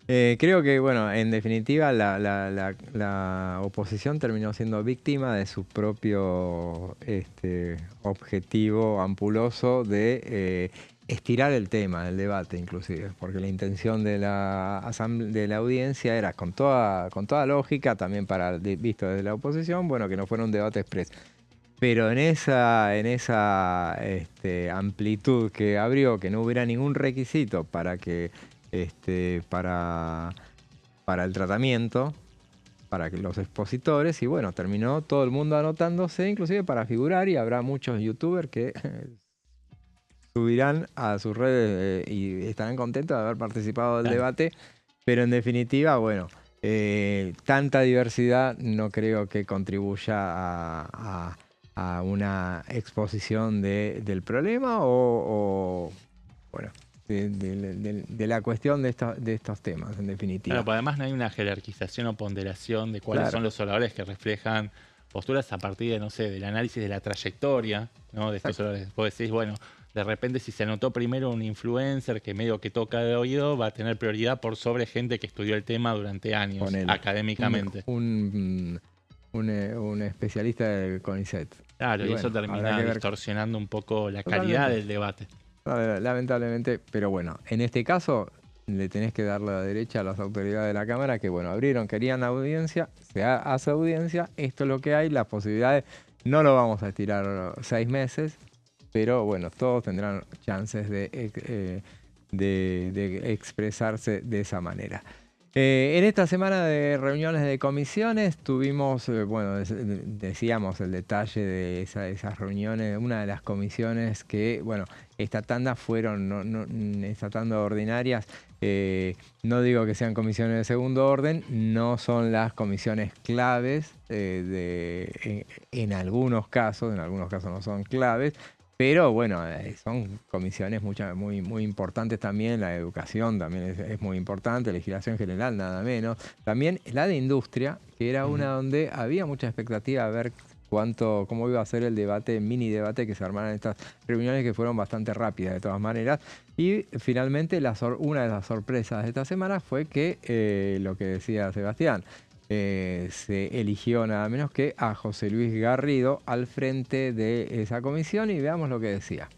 Creo que, bueno, en definitiva la oposición terminó siendo víctima de su propio objetivo ampuloso de estirar el tema del debate, inclusive, porque la intención de la audiencia era, con toda lógica, también visto desde la oposición, bueno, que no fuera un debate expreso. Pero en esa amplitud que abrió, que no hubiera ningún requisito para el tratamiento, para que los expositores, y bueno, terminó todo el mundo anotándose, inclusive para figurar, y habrá muchos youtubers que subirán a sus redes y estarán contentos de haber participado del debate, pero en definitiva, bueno, tanta diversidad no creo que contribuya a una exposición del problema o bueno, de la cuestión de estos temas, en definitiva. Claro, pues además no hay una jerarquización o ponderación de cuáles son los oradores que reflejan posturas a partir de, no sé, del análisis de la trayectoria, ¿no? De estos oradores. Vos decís, bueno, de repente si se anotó primero un influencer que medio que toca de oído, va a tener prioridad por sobre gente que estudió el tema durante años, académicamente. Un especialista del CONICET. Claro, y eso termina distorsionando un poco la calidad del debate. Lamentablemente, pero bueno, en este caso le tenés que dar la derecha a las autoridades de la Cámara que, bueno, querían audiencia, se hace audiencia, esto es lo que hay, las posibilidades, no lo vamos a estirar 6 meses, pero bueno, todos tendrán chances de expresarse de esa manera. En esta semana de reuniones de comisiones tuvimos, bueno, decíamos el detalle de esas reuniones, una de las comisiones que, bueno, esta tanda ordinarias No digo que sean comisiones de segundo orden, no son las comisiones claves, en algunos casos no son claves, pero bueno, son comisiones muy importantes también. La educación también es muy importante, legislación general nada menos. También la de industria, que era una donde había mucha expectativa a ver cómo iba a ser el debate, mini debate que se armaron en estas reuniones, que fueron bastante rápidas de todas maneras. Y finalmente una de las sorpresas de esta semana fue que, lo que decía Sebastián, se eligió nada menos que a José Luis Garrido al frente de esa comisión, y veamos lo que decía.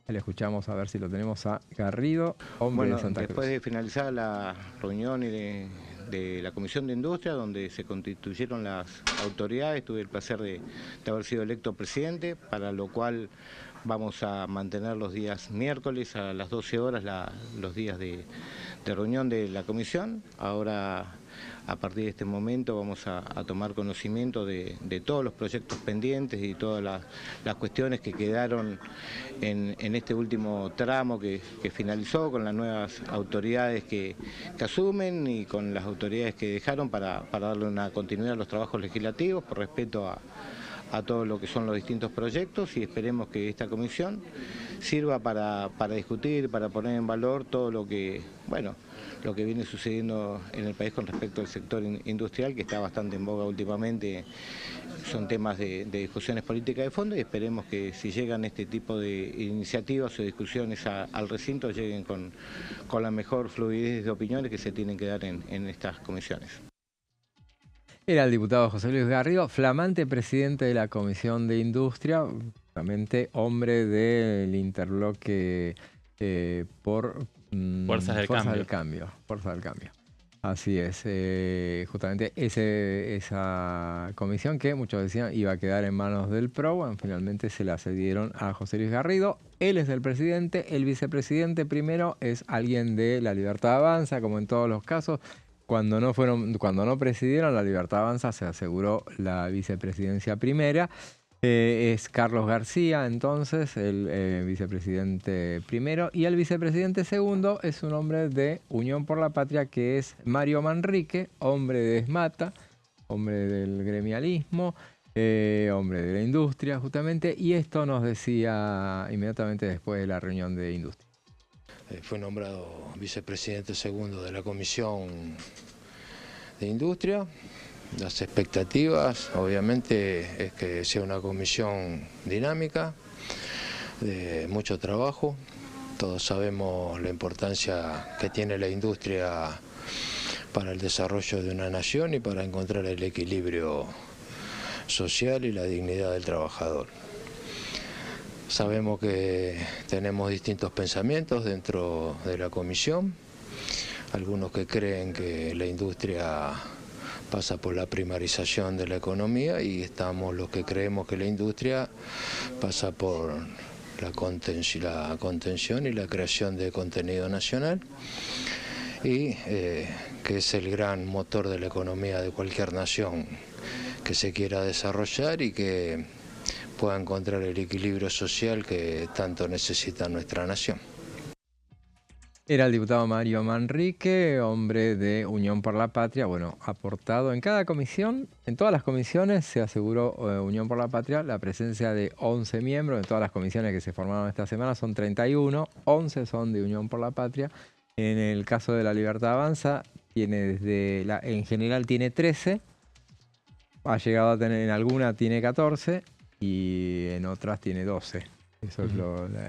Le escuchamos, a ver si lo tenemos a Garrido, hombre de Santa Cruz. Después de finalizar la reunión de la Comisión de Industria, donde se constituyeron las autoridades, tuve el placer de haber sido electo presidente, para lo cual vamos a mantener los días miércoles a las 12 horas los días de reunión de la comisión. Ahora, a partir de este momento, vamos a tomar conocimiento de todos los proyectos pendientes y todas las cuestiones que quedaron en este último tramo que finalizó, con las nuevas autoridades que asumen y con las autoridades que dejaron, para darle una continuidad a los trabajos legislativos, por respeto a todo lo que son los distintos proyectos, y esperemos que esta comisión sirva para discutir, para poner en valor todo lo que viene sucediendo en el país con respecto al sector industrial, que está bastante en boga últimamente. Son temas de discusiones políticas de fondo, y esperemos que si llegan este tipo de iniciativas o discusiones al recinto, lleguen con la mejor fluidez de opiniones que se tienen que dar en estas comisiones. Era el diputado José Luis Garrido, flamante presidente de la Comisión de Industria, justamente hombre del interbloque por Fuerzas del Cambio. Así es, justamente esa comisión que muchos decían iba a quedar en manos del PRO, bueno, finalmente se la cedieron a José Luis Garrido. Él es el presidente, el vicepresidente primero es alguien de La Libertad Avanza, como en todos los casos. Cuando no presidieron, La Libertad Avanza se aseguró la vicepresidencia primera. Es Carlos García, entonces, el vicepresidente primero. Y el vicepresidente segundo es un hombre de Unión por la Patria, que es Mario Manrique, hombre de ESMATA, hombre del gremialismo, hombre de la industria, justamente. Y esto nos decía inmediatamente después de la reunión de industria. Fue nombrado vicepresidente segundo de la Comisión de Industria. Las expectativas, obviamente, es que sea una comisión dinámica, de mucho trabajo. Todos sabemos la importancia que tiene la industria para el desarrollo de una nación y para encontrar el equilibrio social y la dignidad del trabajador. Sabemos que tenemos distintos pensamientos dentro de la comisión, algunos que creen que la industria pasa por la primarización de la economía, y estamos los que creemos que la industria pasa por la contención y la creación de contenido nacional, y que es el gran motor de la economía de cualquier nación que se quiera desarrollar y que pueda encontrar el equilibrio social que tanto necesita nuestra nación. Era el diputado Mario Manrique, hombre de Unión por la Patria, bueno, aportado en cada comisión, en todas las comisiones se aseguró Unión por la Patria la presencia de 11 miembros. En todas las comisiones que se formaron esta semana son 31, 11 son de Unión por la Patria. En el caso de La Libertad Avanza, en general tiene 13, ha llegado a tener, en alguna tiene 14 y en otras tiene 12. Eso es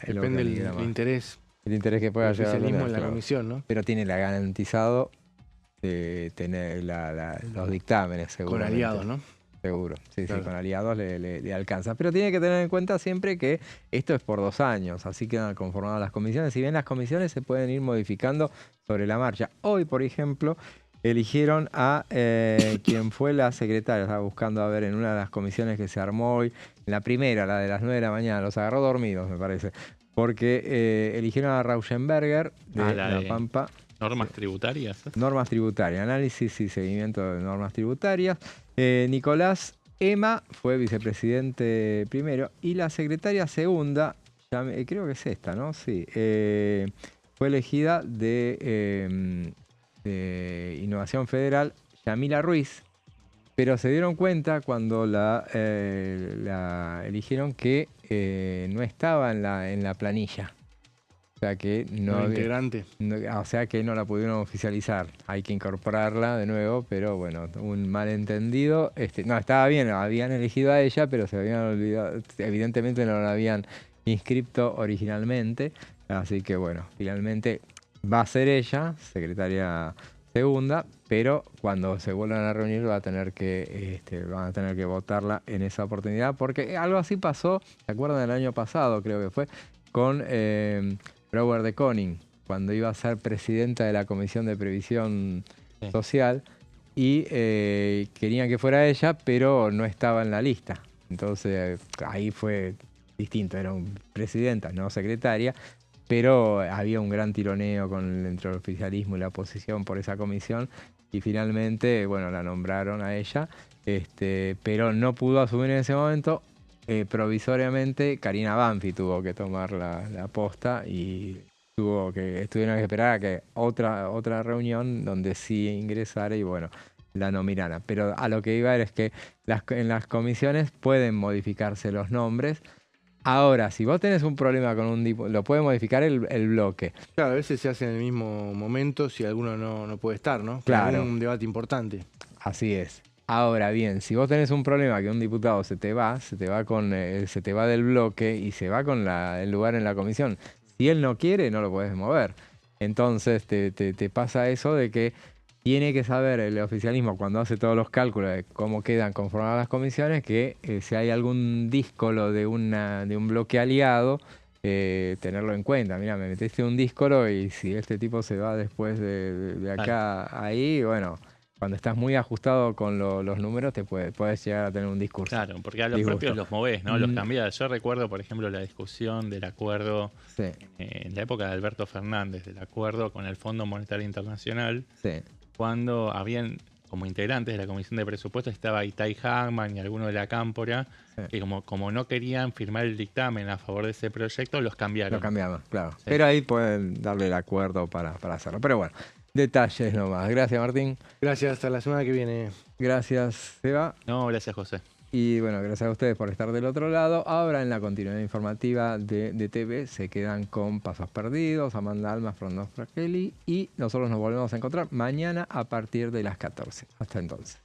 depende del interés. El interés que pueda llegar en la comisión, ¿no? Pero tiene garantizado tener los dictámenes, seguro. Con aliados, ¿no? Seguro, sí, claro. Sí, con aliados le alcanza. Pero tiene que tener en cuenta siempre que esto es por 2 años, así quedan conformadas las comisiones. Si bien las comisiones se pueden ir modificando sobre la marcha. Hoy, por ejemplo, eligieron a quien fue la secretaria. Estaba buscando a ver en una de las comisiones que se armó hoy, la primera, la de las 9 de la mañana, los agarró dormidos, me parece. Porque eligieron a Rauschenberger de La Pampa. ¿Normas tributarias? Normas tributarias, análisis y seguimiento de normas tributarias. Nicolás Ema fue vicepresidente primero y la secretaria segunda, creo que es esta, ¿no? Sí. Fue elegida de Innovación Federal Yamila Ruiz, pero se dieron cuenta cuando la eligieron que no estaba en la planilla. O sea que no integrante. O sea que no la pudieron oficializar. Hay que incorporarla de nuevo, pero bueno, un malentendido. No, estaba bien, habían elegido a ella, pero se habían olvidado. Evidentemente no la habían inscripto originalmente. Así que bueno, finalmente va a ser ella, secretaria segunda, pero cuando se vuelvan a reunir van a tener que votarla en esa oportunidad, porque algo así pasó, ¿se acuerdan del año pasado? Creo que fue, con Brouwer de Koning, cuando iba a ser presidenta de la Comisión de Previsión Social, y querían que fuera ella, pero no estaba en la lista. Entonces ahí fue distinto, era presidenta, no secretaria, pero había un gran tironeo entre el oficialismo y la oposición por esa comisión, y finalmente, bueno, la nombraron a ella, pero no pudo asumir en ese momento. Provisoriamente Karina Banfi tuvo que tomar la posta y tuvieron que esperar a que otra reunión donde sí ingresara y bueno, la nominaran. Pero a lo que iba es que en las comisiones pueden modificarse los nombres. Ahora, si vos tenés un problema con un diputado, lo puede modificar el bloque. Claro, a veces se hace en el mismo momento si alguno no puede estar, ¿no? Claro. Es un debate importante. Así es. Ahora bien, si vos tenés un problema que un diputado se te va del bloque y se va con el lugar en la comisión, si él no quiere, no lo podés mover. Entonces te pasa eso de que tiene que saber el oficialismo cuando hace todos los cálculos de cómo quedan conformadas las comisiones, que si hay algún díscolo de un bloque aliado, tenerlo en cuenta. Mira, me metiste un díscolo y si este tipo se va después de acá ahí, bueno, cuando estás muy ajustado con los números te puedes llegar a tener un discurso. Claro, porque a los propios los movés, ¿no? Los cambiás. Yo recuerdo, por ejemplo, la discusión del acuerdo en la época de Alberto Fernández, del acuerdo con el Fondo Monetario Internacional, cuando habían como integrantes de la Comisión de Presupuestos estaba Itay Hagman y alguno de la Cámpora, que como no querían firmar el dictamen a favor de ese proyecto, los cambiaron. Lo cambiaban, claro. Sí. Pero ahí pueden darle el acuerdo para hacerlo. Pero bueno, detalles nomás. Gracias, Martín. Gracias, hasta la semana que viene. Gracias, Seba. No, gracias, José. Y bueno, gracias a ustedes por estar del otro lado. Ahora en la continuidad informativa de TV se quedan con Pasos Perdidos, Amanda Almas, Frondo Fratelli, y nosotros nos volvemos a encontrar mañana a partir de las 14. Hasta entonces.